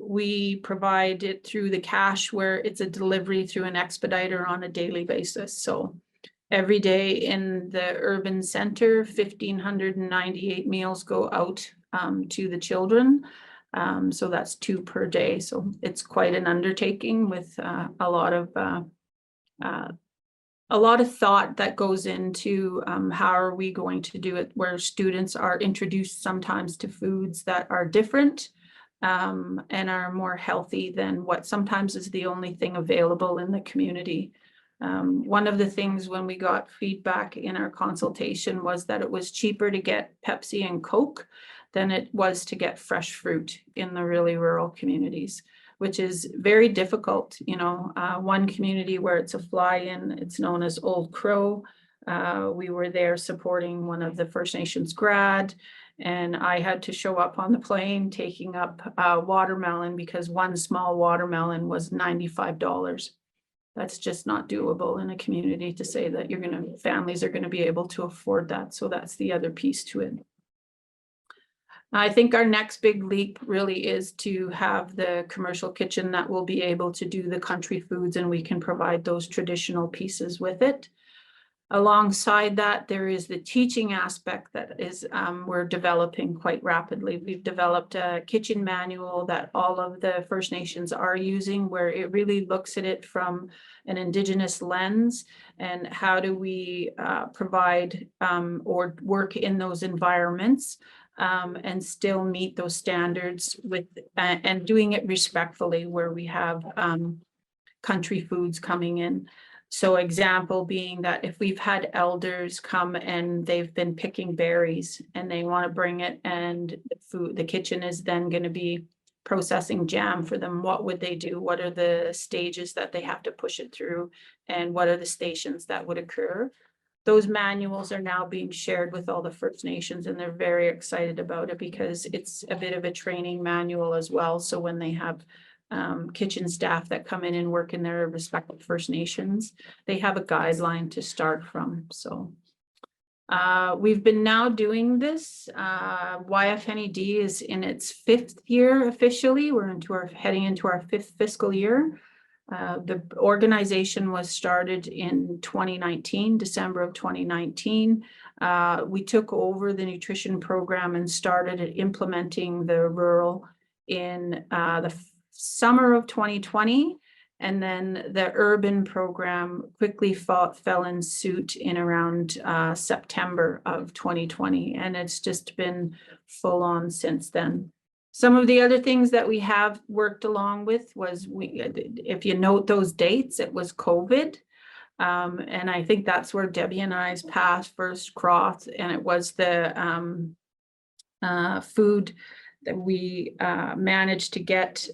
We provide it through the cache where it's a delivery through an expediter on a daily basis. So every day in the urban center, 1,598 meals go out to the children. So that's 2 per day. So it's quite an undertaking with a lot of thought that goes into how are we going to do it, where students are introduced sometimes to foods that are different and are more healthy than what sometimes is the only thing available in the community. One of the things when we got feedback in our consultation was that it was cheaper to get Pepsi and Coke than it was to get fresh fruit in the really rural communities, which is very difficult. You know, one community where it's a fly-in, it's known as Old Crow. We were there supporting one of the First Nations grad, and I had to show up on the plane taking up watermelon because one small watermelon was $95. That's just not doable in a community to say that families are gonna be able to afford that. So that's the other piece to it. I think our next big leap really is to have the commercial kitchen that will be able to do the country foods, and we can provide those traditional pieces with it. Alongside that, there is the teaching aspect that is we're developing quite rapidly. We've developed a kitchen manual that all of the First Nations are using, where it really looks at it from an Indigenous lens, and how do we provide or work in those environments and still meet those standards with and doing it respectfully, where we have country foods coming in. So example being that if we've had elders come and they've been picking berries and they want to bring it, and the kitchen is then going to be processing jam for them, what would they do? What are the stages that they have to push it through? And what are the stations that would occur? Those manuals are now being shared with all the First Nations, and they're very excited about it because it's a bit of a training manual as well. So when they have kitchen staff that come in and work in their respective First Nations, they have a guideline to start from. So we've been now doing this. YFNED is in its 5th year officially. We're heading into our 5th fiscal year. The organization was started in 2019, December of 2019. We took over the nutrition program and started implementing the rural in the summer of 2020, and then the urban program quickly fell in suit in around September of 2020, and it's just been full on since then. Some of the other things that we have worked along with was, if you note those dates, it was COVID. And I think that's where Debbie and I's paths first crossed, and it was the food that we managed to get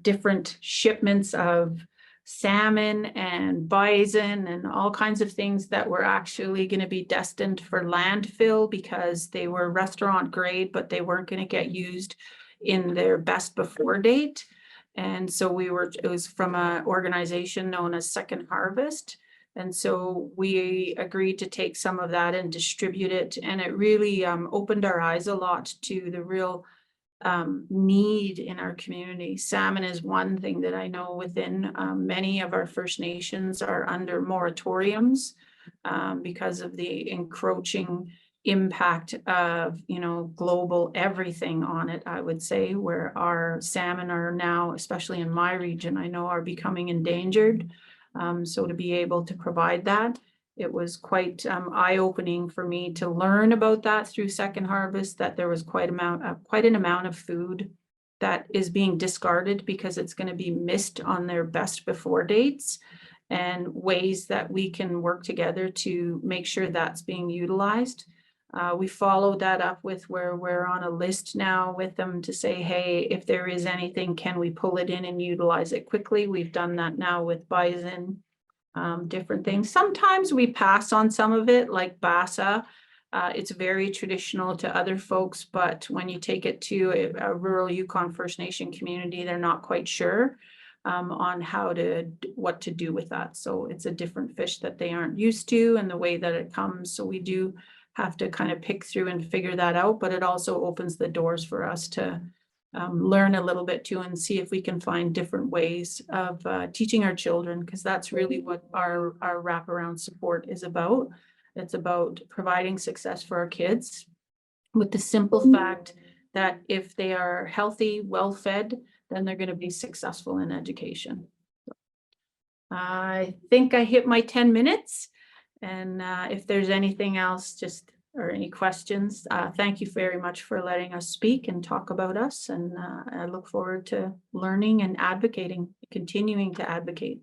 different shipments of salmon and bison and all kinds of things that were actually going to be destined for landfill because they were restaurant grade, but they weren't going to get used in their best before date. And so it was from an organization known as Second Harvest. And so we agreed to take some of that and distribute it. And it really opened our eyes a lot to the real need in our community. Salmon is one thing that I know within many of our First Nations are under moratoriums because of the encroaching impact of, global everything on it, I would say, where our salmon are now, especially in my region, I know are becoming endangered. So to be able to provide that, it was quite eye-opening for me to learn about that through Second Harvest, that there was quite an amount of food that is being discarded because it's going to be missed on their best before dates, and ways that we can work together to make sure that's being utilized. We followed that up with where we're on a list now with them to say, hey, if there is anything, can we pull it in and utilize it quickly? We've done that now with bison, different things. Sometimes we pass on some of it, like basa. It's very traditional to other folks, but when you take it to a rural Yukon First Nation community, they're not quite sure on what to do with that. So it's a different fish that they aren't used to, and the way that it comes. So we do have to kind of pick through and figure that out, but it also opens the doors for us to learn a little bit too, and see if we can find different ways of teaching our children, because that's really what our wraparound support is about. It's about providing success for our kids with the simple fact that if they are healthy, well-fed, then they're going to be successful in education. I think I hit my 10 minutes. And if there's anything else, or any questions, thank you very much for letting us speak and talk about us. And I look forward to learning and continuing to advocate.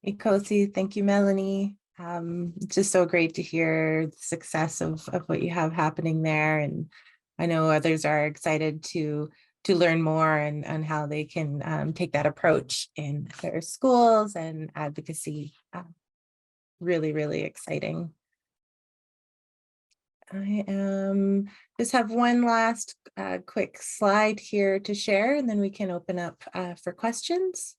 Hey, Kosi, thank you, Melanie. It's just so great to hear the success of what you have happening there. And I know others are excited to learn more and how they can take that approach in their schools and advocacy. Really, really exciting. I just have one last quick slide here to share, and then we can open up for questions.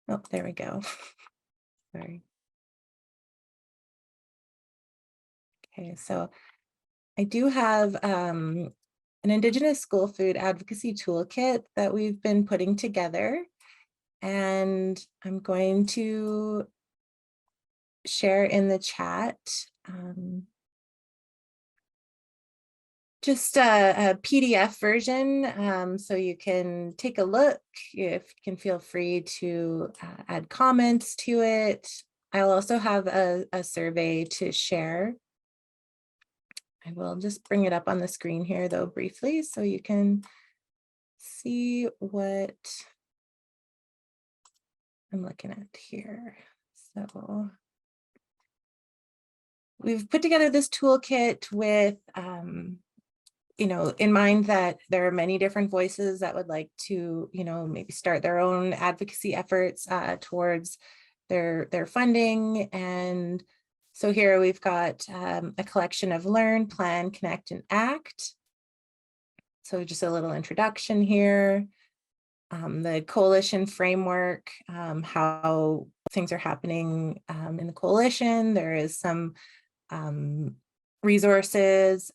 Oh, there we go. Sorry. Okay, so I do have an Indigenous school food advocacy toolkit that we've been putting together, and I'm going to share in the chat just a PDF version, so you can take a look. If you can feel free to add comments to it. I'll also have a survey to share. I will just bring it up on the screen here though briefly so you can see what I'm looking at here. So we've put together this toolkit with you know, in mind that there are many different voices that would like to, you know, maybe start their own advocacy efforts towards their funding. And so here we've got a collection of learn, plan, connect, and act. So just a little introduction here. The coalition framework, how things are happening in the coalition. There is some resources,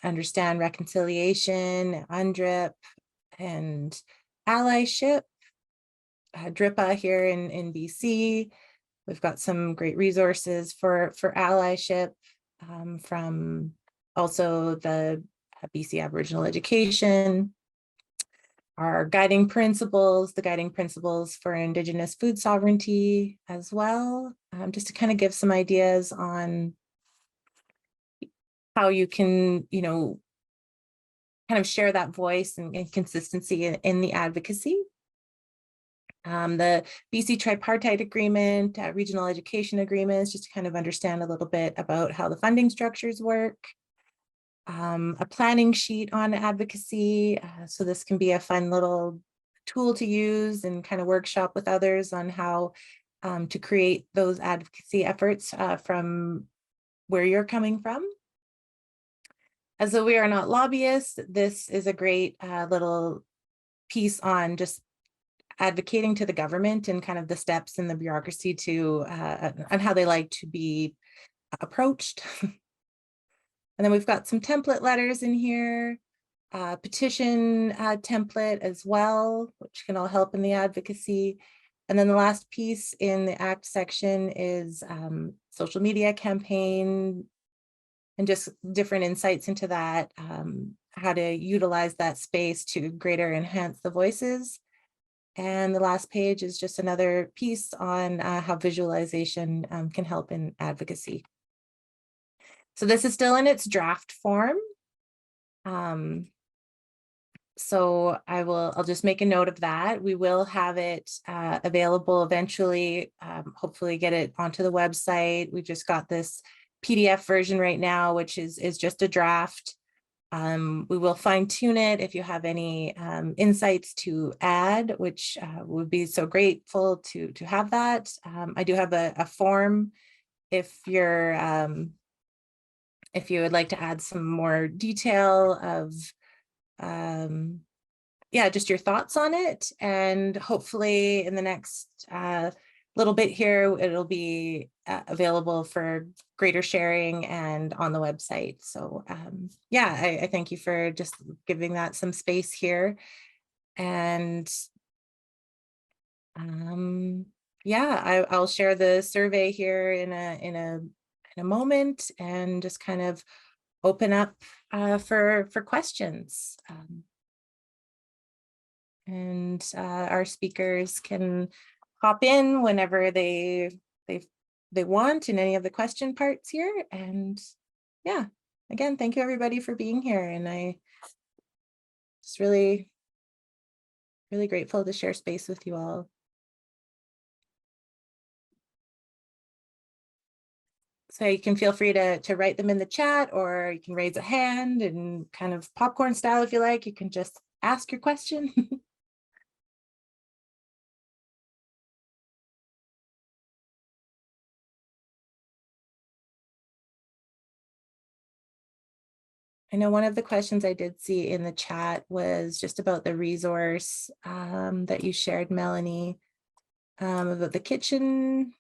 understand reconciliation, UNDRIP, and allyship. DRIPA here in BC. We've got some great resources for allyship from also the BC Aboriginal education. Our guiding principles, the guiding principles for Indigenous food sovereignty as well, just to kind of give some ideas on how you can, you know, kind of share that voice and consistency in the advocacy. The BC tripartite agreement, regional education agreements, just to kind of understand a little bit about how the funding structures work. A planning sheet on advocacy. So this can be a fun little tool to use and kind of workshop with others on how to create those advocacy efforts from where you're coming from. As though we are not lobbyists, this is a great little piece on just advocating to the government and kind of the steps in the bureaucracy to on how they like to be approached. And then we've got some template letters in here, petition template as well, which can all help in the advocacy. And then the last piece in the ACT section is social media campaign and just different insights into that, how to utilize that space to greater enhance the voices. And the last page is just another piece on how visualization can help in advocacy. So this is still in its draft form. So I'll just make a note of that. We will have it available eventually, hopefully get it onto the website. We just got this PDF version right now, which is just a draft. We will fine tune it if you have any insights to add, which would be so grateful to have that. I do have a form if you would like to add some more detail of, yeah, just your thoughts on it. And hopefully in the next little bit here, it'll be available for greater sharing and on the website. So yeah, I thank you for just giving that some space here. And yeah, I'll share the survey here in a moment and just kind of open up for questions. And our speakers can hop in whenever they want in any of the question parts here. And yeah, again, thank you everybody for being here. And I just really grateful to share space with you all. So you can feel free to write them in the chat, or you can raise a hand and kind of popcorn style if you like. You can just ask your question. I know one of the questions I did see in the chat was just about the resource that you shared, Melanie, about the kitchen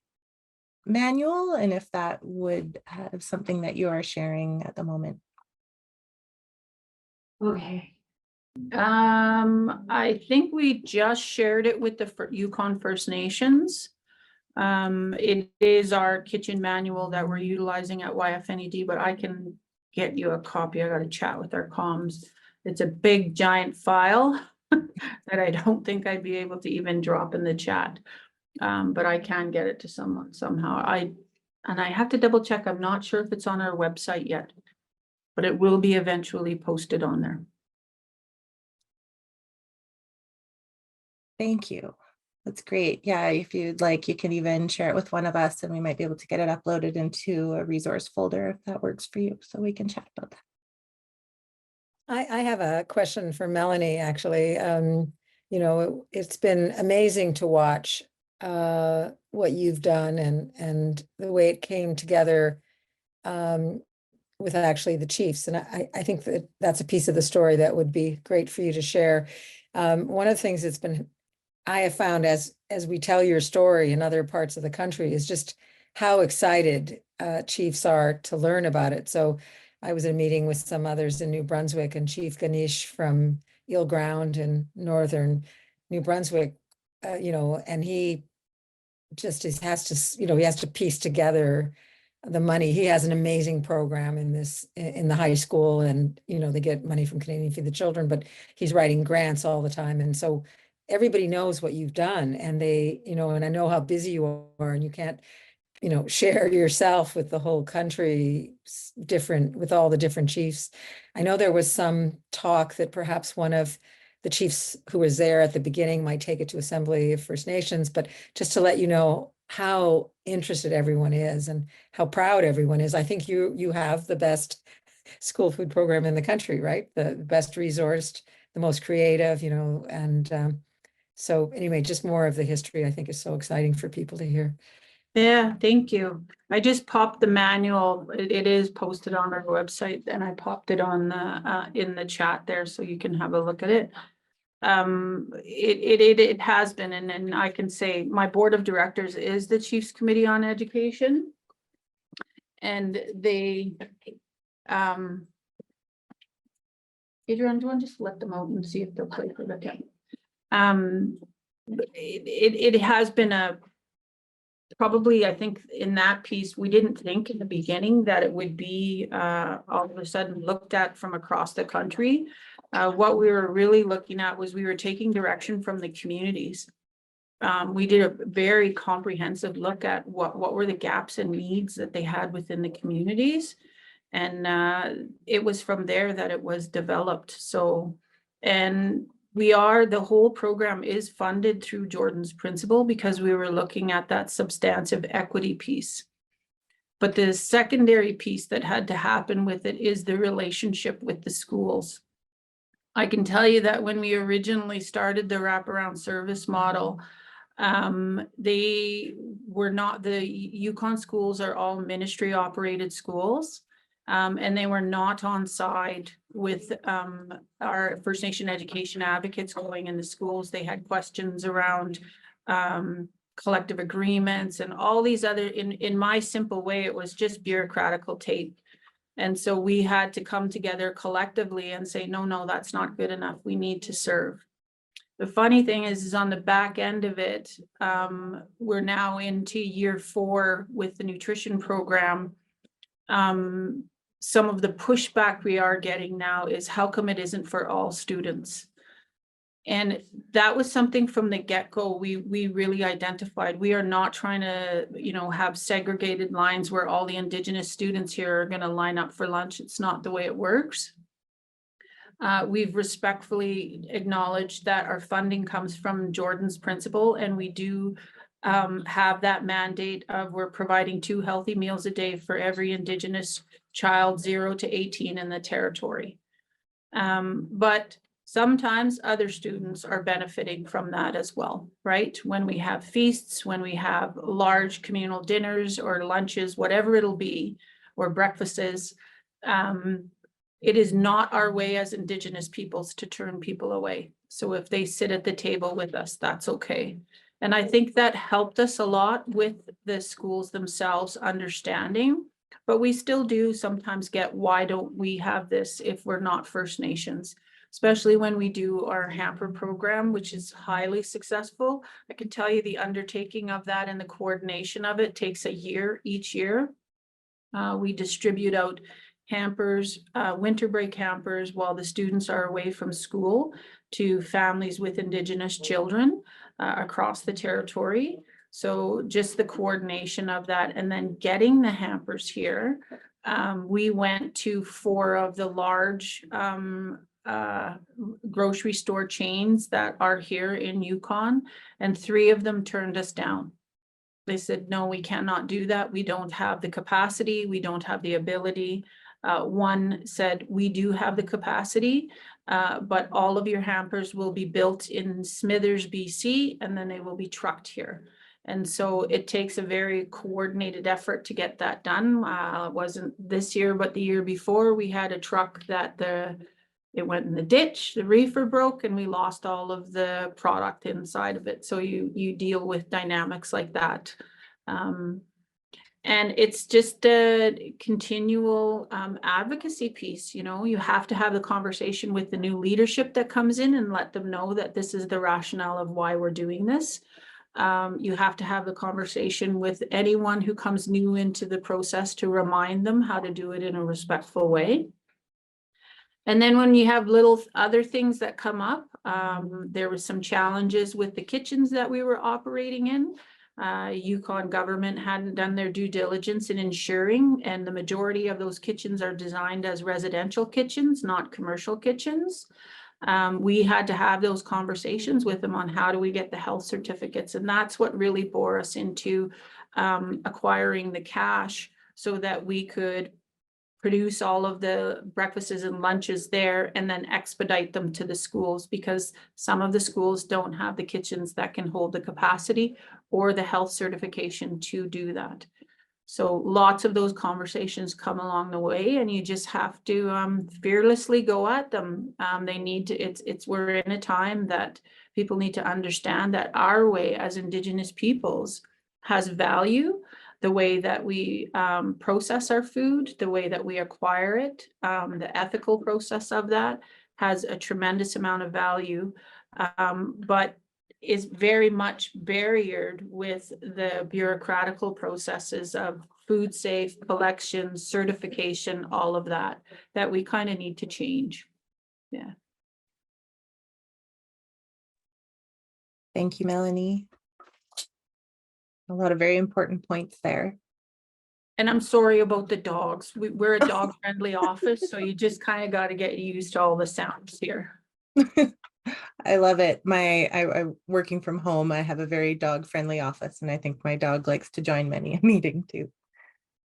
manual, and if that would have something that you are sharing at the moment. Okay. I think we just shared it with the Yukon First Nations. It is our kitchen manual that we're utilizing at YFNED, but I can get you a copy. I got to chat with our comms. It's a big giant file that I don't think I'd be able to even drop in the chat. But I can get it to someone somehow. I have to double check. I'm not sure if it's on our website yet, but it will be eventually posted on there. Thank you. That's great. Yeah, if you'd like, you can even share it with one of us and we might be able to get it uploaded into a resource folder if that works for you. So we can chat about that. I have a question for Melanie, actually. You know, it's been amazing to watch what you've done and the way it came together with actually the chiefs. And I think that that's a piece of the story that would be great for you to share. One of the things that's been, I have found as we tell your story in other parts of the country is just how excited chiefs are to learn about it. So I was in a meeting with some others in New Brunswick, and Chief Ganesh from Eel Ground in northern New Brunswick, you know, and he just has to, you know, he has to piece together the money. He has an amazing program in the high school, and, you know, they get money from Canadian Feed the Children, but he's writing grants all the time. And so everybody knows what you've done, and they, you know, and I know how busy you are, and you can't, you know, share yourself with the whole country, with all the different chiefs. I know there was some talk that perhaps one of the chiefs who was there at the beginning might take it to Assembly of First Nations, but just to let you know how interested everyone is and how proud everyone is. I think you have the best school food program in the country, right? The best resourced, the most creative, you know, and so anyway, just more of the history I think is so exciting for people to hear. Yeah, thank you. I just popped the manual. It is posted on our website, and I popped it on the in the chat there, so you can have a look at it. It has been, and I can say my board of directors is the Chiefs Committee on Education, and they Adrian, do you want to just let them out and see if they'll play for the game? It has been a probably, I think in that piece, we didn't think in the beginning that it would be all of a sudden looked at from across the country. What we were really looking at was we were taking direction from the communities. We did a very comprehensive look at what were the gaps and needs that they had within the communities. And it was from there that it was developed. So, and the whole program is funded through Jordan's Principle because we were looking at that substantive equity piece. But the secondary piece that had to happen with it is the relationship with the schools. I can tell you that when we originally started the wraparound service model, they were not, the Yukon schools are all ministry operated schools. And they were not on side with our First Nation education advocates going in the schools. They had questions around collective agreements and all these other, in my simple way, it was just bureaucratical tape. And so we had to come together collectively and say, no, that's not good enough. We need to serve. The funny thing is on the back end of it, we're now into year 4 with the nutrition program. Some of the pushback we are getting now is how come it isn't for all students? And that was something from the get-go we really identified. We are not trying to, you know, have segregated lines where all the Indigenous students here are going to line up for lunch. It's not the way it works. We've respectfully acknowledged that our funding comes from Jordan's Principle, and we do have that mandate of we're providing 2 healthy meals a day for every Indigenous child 0 to 18 in the territory. But sometimes other students are benefiting from that as well, right? When we have feasts, when we have large communal dinners or lunches, whatever it'll be, or breakfasts, it is not our way as Indigenous peoples to turn people away. So if they sit at the table with us, that's okay. And I think that helped us a lot with the schools themselves understanding, but we still do sometimes get, why don't we have this if we're not First Nations? Especially when we do our hamper program, which is highly successful. I can tell you the undertaking of that and the coordination of it takes a year each year. We distribute out hampers, winter break hampers while the students are away from school to families with Indigenous children across the territory. So just the coordination of that and then getting the hampers here. We went to 4 of the large grocery store chains that are here in Yukon, and 3 of them turned us down. They said, no, we cannot do that. We don't have the capacity. We don't have the ability. One said, we do have the capacity, but all of your hampers will be built in Smithers, BC, and then they will be trucked here. And so it takes a very coordinated effort to get that done. It wasn't this year, but the year before, we had a truck that it went in the ditch, the reefer broke, and we lost all of the product inside of it. So you deal with dynamics like that. And it's just a continual advocacy piece. You know, you have to have the conversation with the new leadership that comes in and let them know that this is the rationale of why we're doing this. You have to have the conversation with anyone who comes new into the process to remind them how to do it in a respectful way. And then when you have little other things that come up, there was some challenges with the kitchens that we were operating in. Yukon government hadn't done their due diligence in ensuring, and the majority of those kitchens are designed as residential kitchens, not commercial kitchens. We had to have those conversations with them on how do we get the health certificates, and that's what really bore us into acquiring the cash so that we could produce all of the breakfasts and lunches there and then expedite them to the schools, because some of the schools don't have the kitchens that can hold the capacity or the health certification to do that. So lots of those conversations come along the way, and you just have to fearlessly go at them. They need to, we're in a time that people need to understand that our way as Indigenous peoples has value. The way that we process our food, the way that we acquire it, the ethical process of that has a tremendous amount of value, but is very much barriered with the bureaucratical processes of food safe collection, certification, all of that we kind of need to change. Yeah. Thank you, Melanie. A lot of very important points there. And I'm sorry about the dogs. We're a dog friendly office, so you just kind of got to get used to all the sounds here. I love it. I'm working from home. I have a very dog friendly office, and I think my dog likes to join many a meeting too.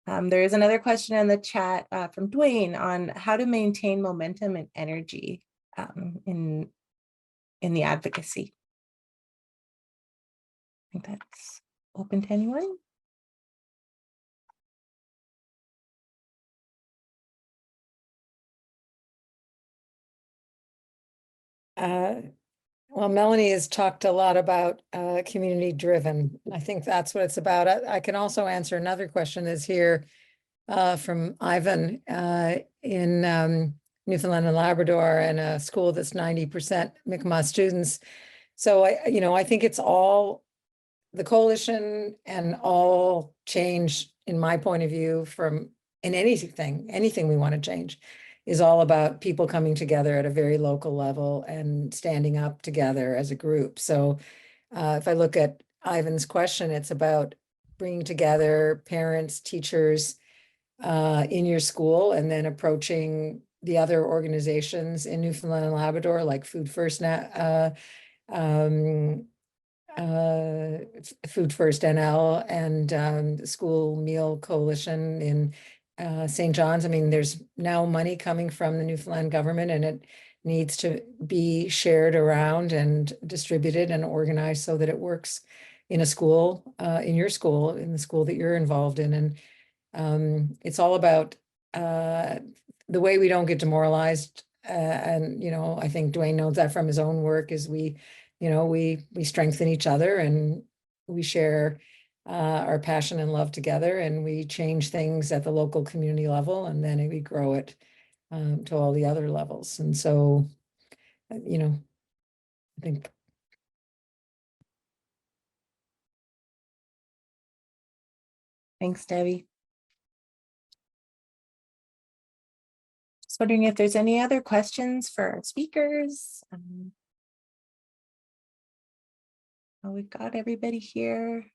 There is another question in the chat from Dwayne on how to maintain momentum and energy in the advocacy. I think that's open to anyone. Well, Melanie has talked a lot about community driven. I think that's what it's about. I can also answer another question that's here from Ivan in Newfoundland and Labrador, and a school that's 90% Mi'kmaq students. So I think it's all the coalition and all change, in my point of view, in anything we want to change, is all about people coming together at a very local level and standing up together as a group. So if I look at Ivan's question, it's about bringing together parents, teachers in your school, and then approaching the other organizations in Newfoundland and Labrador, like Food First Food First NL, and the School Meal Coalition in St. John's. I mean, there's now money coming from the Newfoundland government, and it needs to be shared around and distributed and organized so that it works in a school, in your school, in the school that you're involved in. And it's all about the way we don't get demoralized, and, you know, I think Dwayne knows that from his own work, is we, you know, we strengthen each other and we share our passion and love together, and we change things at the local community level, and then we grow it to all the other levels. And so, you know, I think. Thanks, Debbie. Just wondering if there's any other questions for our speakers. Oh, we've got everybody here.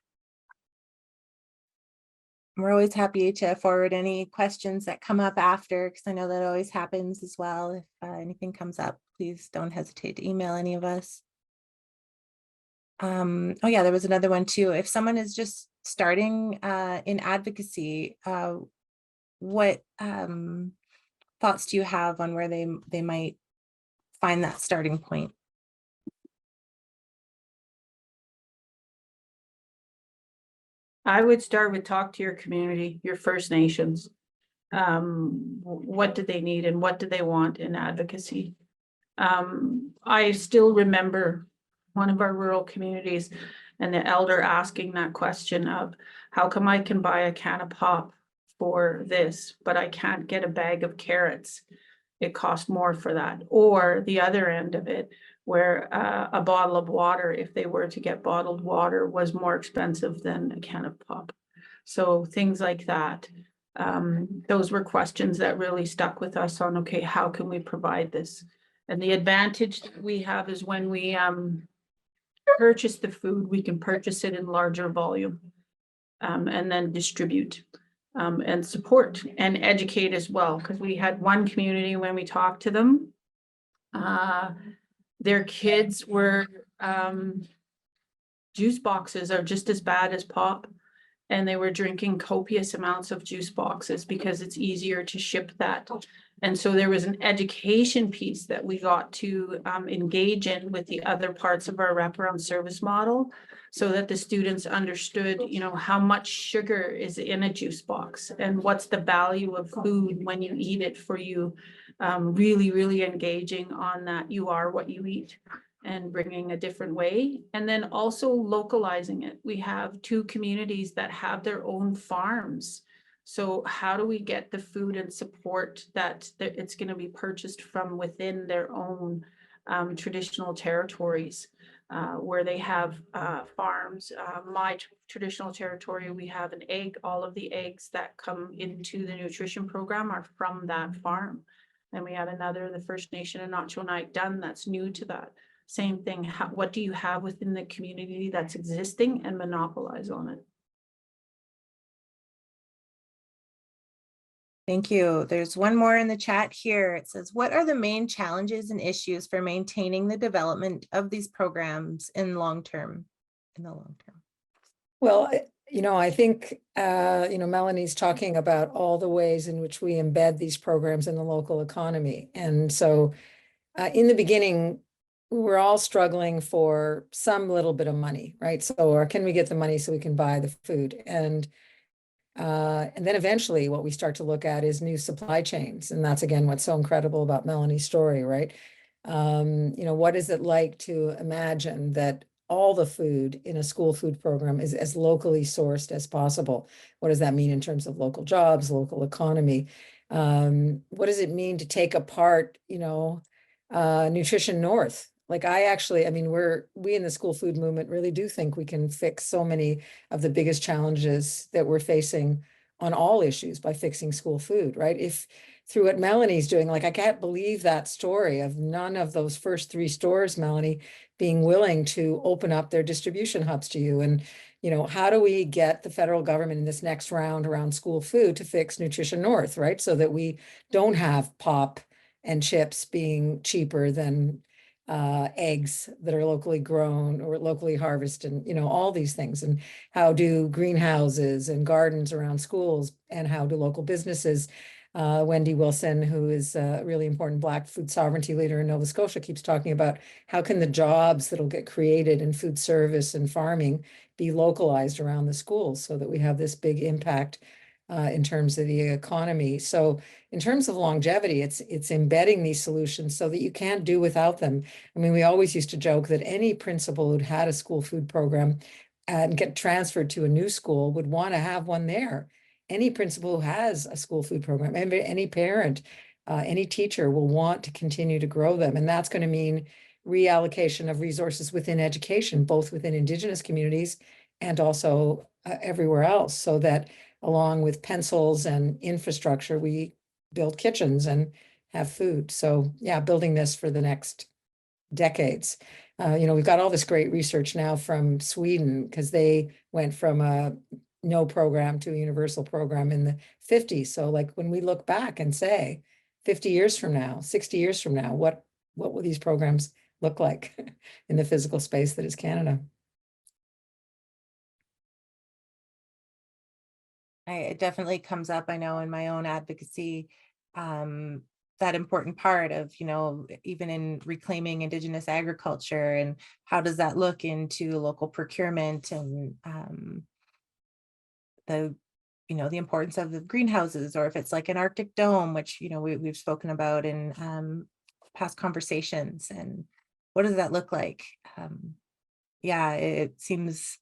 We're always happy to forward any questions that come up after, because I know that always happens as well. If anything comes up, please don't hesitate to email any of us. Oh yeah, there was another one too. If someone is just starting in advocacy, what thoughts do you have on where they might find that starting point? I would start with talk to your community, your First Nations. What do they need and what do they want in advocacy? I still remember one of our rural communities and the elder asking that question of, how come I can buy a can of pop for this, but I can't get a bag of carrots? It costs more for that. Or the other end of it, where a bottle of water, if they were to get bottled water, was more expensive than a can of pop. So things like that. Those were questions that really stuck with us on, okay, how can we provide this? And the advantage that we have is when we purchase the food, we can purchase it in larger volume and then distribute and support and educate as well. Because we had one community, when we talked to them, their kids were juice boxes are just as bad as pop, and they were drinking copious amounts of juice boxes because it's easier to ship that. And so there was an education piece that we got to engage in with the other parts of our wraparound service model, so that the students understood, you know, how much sugar is in a juice box and what's the value of food when you eat it for you. Really engaging on that you are what you eat, and bringing a different way, and then also localizing it. We have 2 communities that have their own farms. So how do we get the food and support that it's going to be purchased from within their own traditional territories, where they have farms. My traditional territory, we have an egg. All of the eggs that come into the nutrition program are from that farm. And we have another, the First Nation in Nachonite Dun, that's new to that. Same thing. What do you have within the community that's existing, and monopolize on it? Thank you. There's one more in the chat here. It says, what are the main challenges and issues for maintaining the development of these programs in the long term? Well, you know, I think, you know, Melanie's talking about all the ways in which we embed these programs in the local economy. And so in the beginning, we were all struggling for some little bit of money, right? So, or can we get the money so we can buy the food? And then eventually what we start to look at is new supply chains. And that's, again, what's so incredible about Melanie's story, right? You know, what is it like to imagine that all the food in a school food program is as locally sourced as possible? What does that mean in terms of local jobs, local economy? What does it mean to take apart, you know, Nutrition North? Like I mean, we in the school food movement really do think we can fix so many of the biggest challenges that we're facing on all issues by fixing school food, right? If through what Melanie's doing, like I can't believe that story of none of those first 3 stores, Melanie, being willing to open up their distribution hubs to you. And, you know, how do we get the federal government in this next round around school food to fix Nutrition North, right? So that we don't have pop and chips being cheaper than eggs that are locally grown or locally harvested, and, you know, all these things. And how do greenhouses and gardens around schools, and how do local businesses, Wendy Wilson, who is a really important Black food sovereignty leader in Nova Scotia, keeps talking about how can the jobs that'll get created in food service and farming be localized around the schools, so that we have this big impact in terms of the economy. So in terms of longevity, it's embedding these solutions so that you can't do without them. I mean, we always used to joke that any principal who'd had a school food program and get transferred to a new school would want to have one there. Any principal who has a school food program, any parent, any teacher will want to continue to grow them. And that's going to mean reallocation of resources within education, both within Indigenous communities and also everywhere else, so that along with pencils and infrastructure, we build kitchens and have food. So yeah, building this for the next decades. We've got all this great research now from Sweden, because they went from a no program to a universal program in the 50s. So like when we look back and say 50 years from now, 60 years from now, what will these programs look like in the physical space that is Canada? It definitely comes up, I know, in my own advocacy, that important part of, even in reclaiming Indigenous agriculture, and how does that look into local procurement, and the importance of the greenhouses, or if it's like an Arctic dome, which, we've spoken about in past conversations, and what does that look like? Yeah, it seems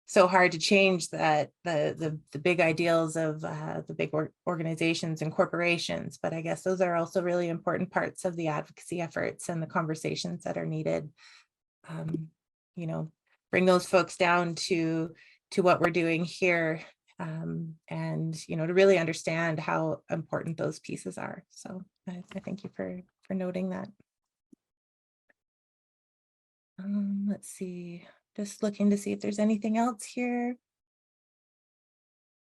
so hard to change that the big ideals of the big organizations and corporations, but I guess those are also really important parts of the advocacy efforts and the conversations that are needed. Bring those folks down to what we're doing here, and to really understand how important those pieces are. So I thank you for noting that. Let's see. Just looking to see if there's anything else here.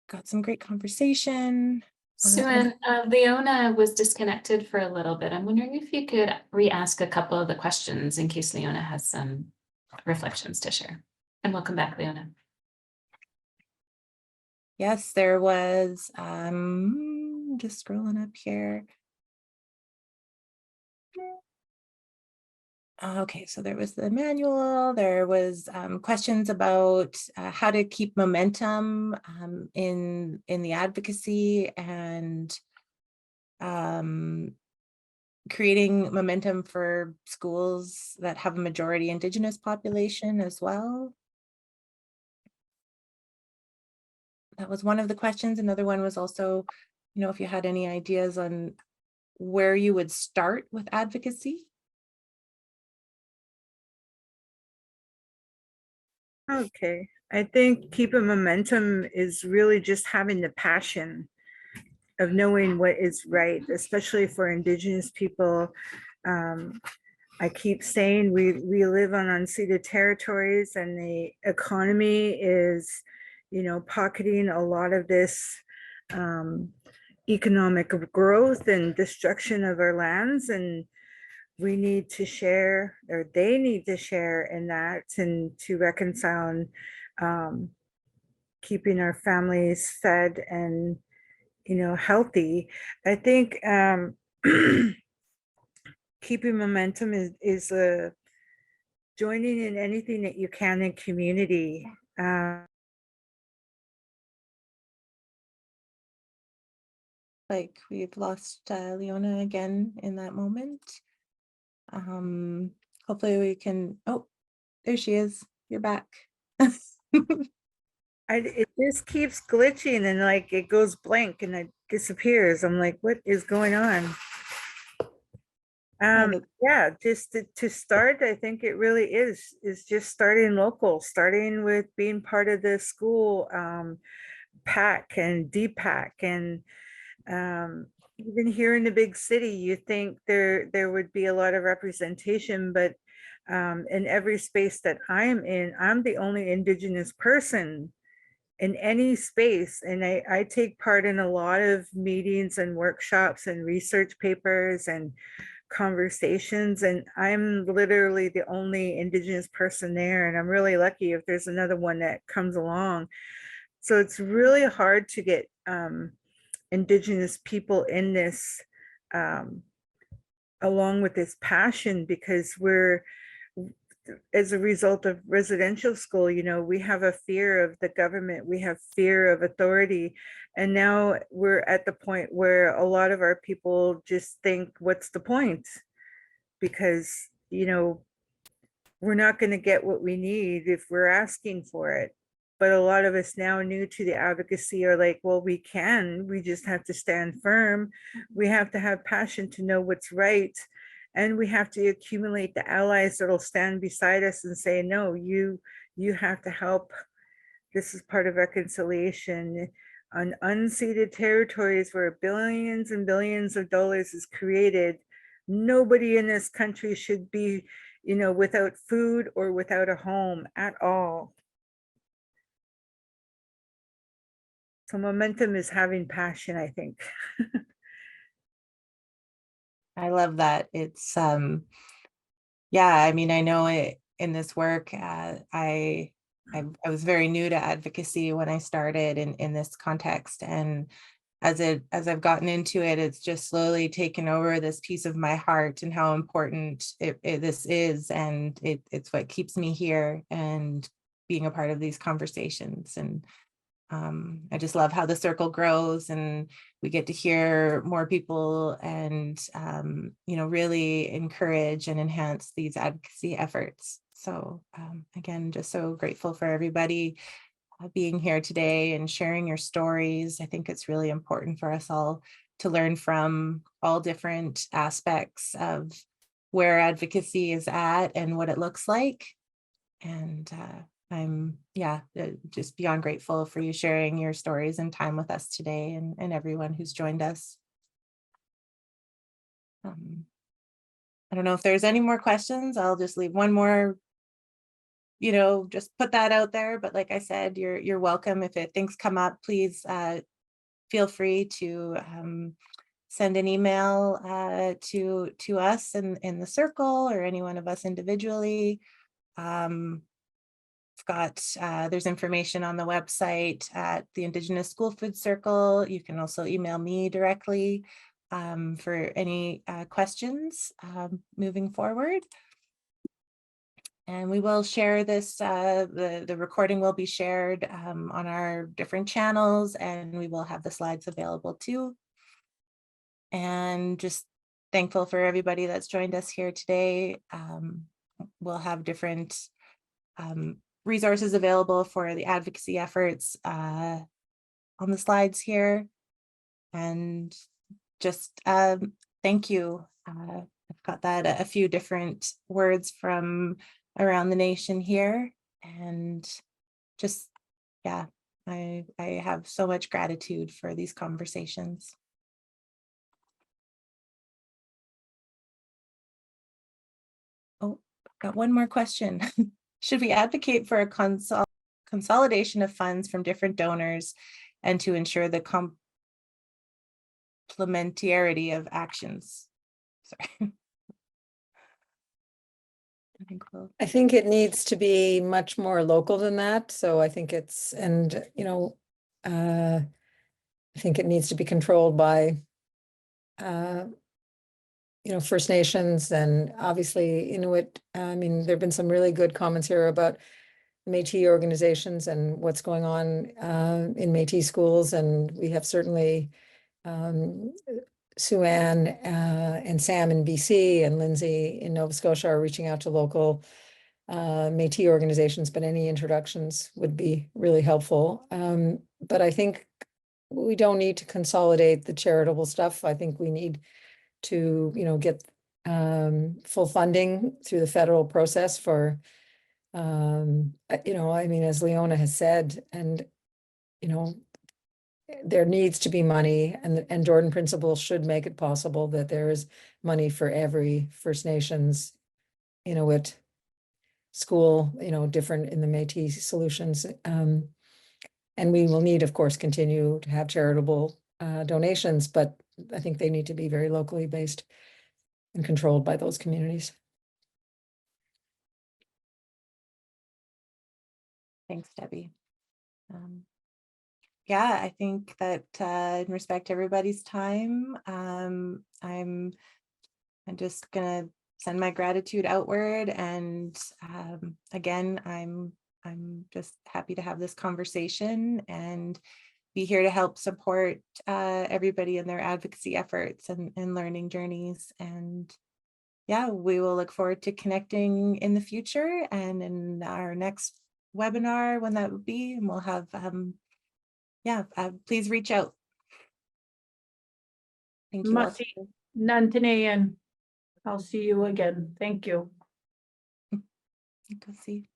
Got some great conversation. Sue-Ann, Leona was disconnected for a little bit. I'm wondering if you could re-ask a couple of the questions in case Leona has some reflections to share. And welcome back, Leona. Yes, there was, just scrolling up here. Okay, so there was the manual, there was questions about how to keep momentum in the advocacy, and creating momentum for schools that have a majority Indigenous population as well. That was one of the questions. Another one was also, if you had any ideas on where you would start with advocacy. Okay, I think keeping momentum is really just having the passion of knowing what is right, especially for Indigenous people. I keep saying we live on unceded territories, and the economy is, pocketing a lot of this economic growth and destruction of our lands, and we need to share, or they need to share in that, and to reconcile keeping our families fed and healthy. I think keeping momentum is joining in anything that you can in community. Like we've lost Leona again in that moment. Hopefully we can, oh, there she is, you're back. It just keeps glitching, and like it goes blank and it disappears. I'm like, what is going on? Yeah, just to start, I think it really is just starting local, starting with being part of the school pack and DPAC, and even here in the big city, you think there would be a lot of representation, but in every space that I'm in, I'm the only Indigenous person in any space, and I take part in a lot of meetings and workshops and research papers and conversations, and I'm literally the only Indigenous person there, and I'm really lucky if there's another one that comes along. So it's really hard to get Indigenous people in this along with this passion, because as a result of residential school, you know, we have a fear of the government, we have fear of authority. And now we're at the point where a lot of our people just think, what's the point? Because, you know, we're not going to get what we need if we're asking for it. But a lot of us now new to the advocacy are like, well, we just have to stand firm. We have to have passion to know what's right. And we have to accumulate the allies that'll stand beside us and say, no, you have to help. This is part of reconciliation. On unceded territories where billions and billions of dollars is created, nobody in this country should be, you know, without food or without a home at all. So momentum is having passion, I think. I love that. It's yeah, I mean, I know it in this work, I was very new to advocacy when I started in this context, and as I've gotten into it, it's just slowly taken over this piece of my heart and how important this is, and it's what keeps me here and being a part of these conversations. And I just love how the circle grows and we get to hear more people and, you know, really encourage and enhance these advocacy efforts. So again, just so grateful for everybody being here today and sharing your stories. I think it's really important for us all to learn from all different aspects of where advocacy is at and what it looks like. And I'm just beyond grateful for you sharing your stories and time with us today, and everyone who's joined us. I don't know if there's any more questions. I'll just leave one more, you know, just put that out there. But like I said, you're welcome. If things come up, please feel free to send an email to us in the circle or any one of us individually. There's information on the website at the Indigenous School Food Circle. You can also email me directly for any questions moving forward. And we will share this, the recording will be shared on our different channels, and we will have the slides available too. And just thankful for everybody that's joined us here today. We'll have different resources available for the advocacy efforts on the slides here. And just thank you. I've got that a few different words from around the nation here, and just, yeah, I have so much gratitude for these conversations. Oh, got one more question. Should we advocate for a consolidation of funds from different donors and to ensure the complementarity of actions? Sorry. I think it needs to be much more local than that. So I think it's, and you know, I think it needs to be controlled by, you know, First Nations and obviously Inuit. I mean, there've been some really good comments here about Métis organizations and what's going on in Métis schools, and we have certainly Sue-Ann and Sam in BC and Lindsay in Nova Scotia are reaching out to local Métis organizations, but any introductions would be really helpful. But I think we don't need to consolidate the charitable stuff. I think we need to, you know, get full funding through the federal process for, you know, I mean, as Leona has said, and, you know, there needs to be money, and Jordan Principle should make it possible that there is money for every First Nations Inuit school, you know, different in the Métis solutions. And we will need, of course, continue to have charitable donations, but I think they need to be very locally based and controlled by those communities. Thanks, Debbie. Yeah, I think that in respect to everybody's time, I'm just gonna send my gratitude outward. And again, I'm just happy to have this conversation and be here to help support everybody in their advocacy efforts and learning journeys. And yeah, we will look forward to connecting in the future and in our next webinar, when that would be, and we'll have, please reach out. Thank you all. Masi Nantanean. I'll see you again. Thank you. Go see.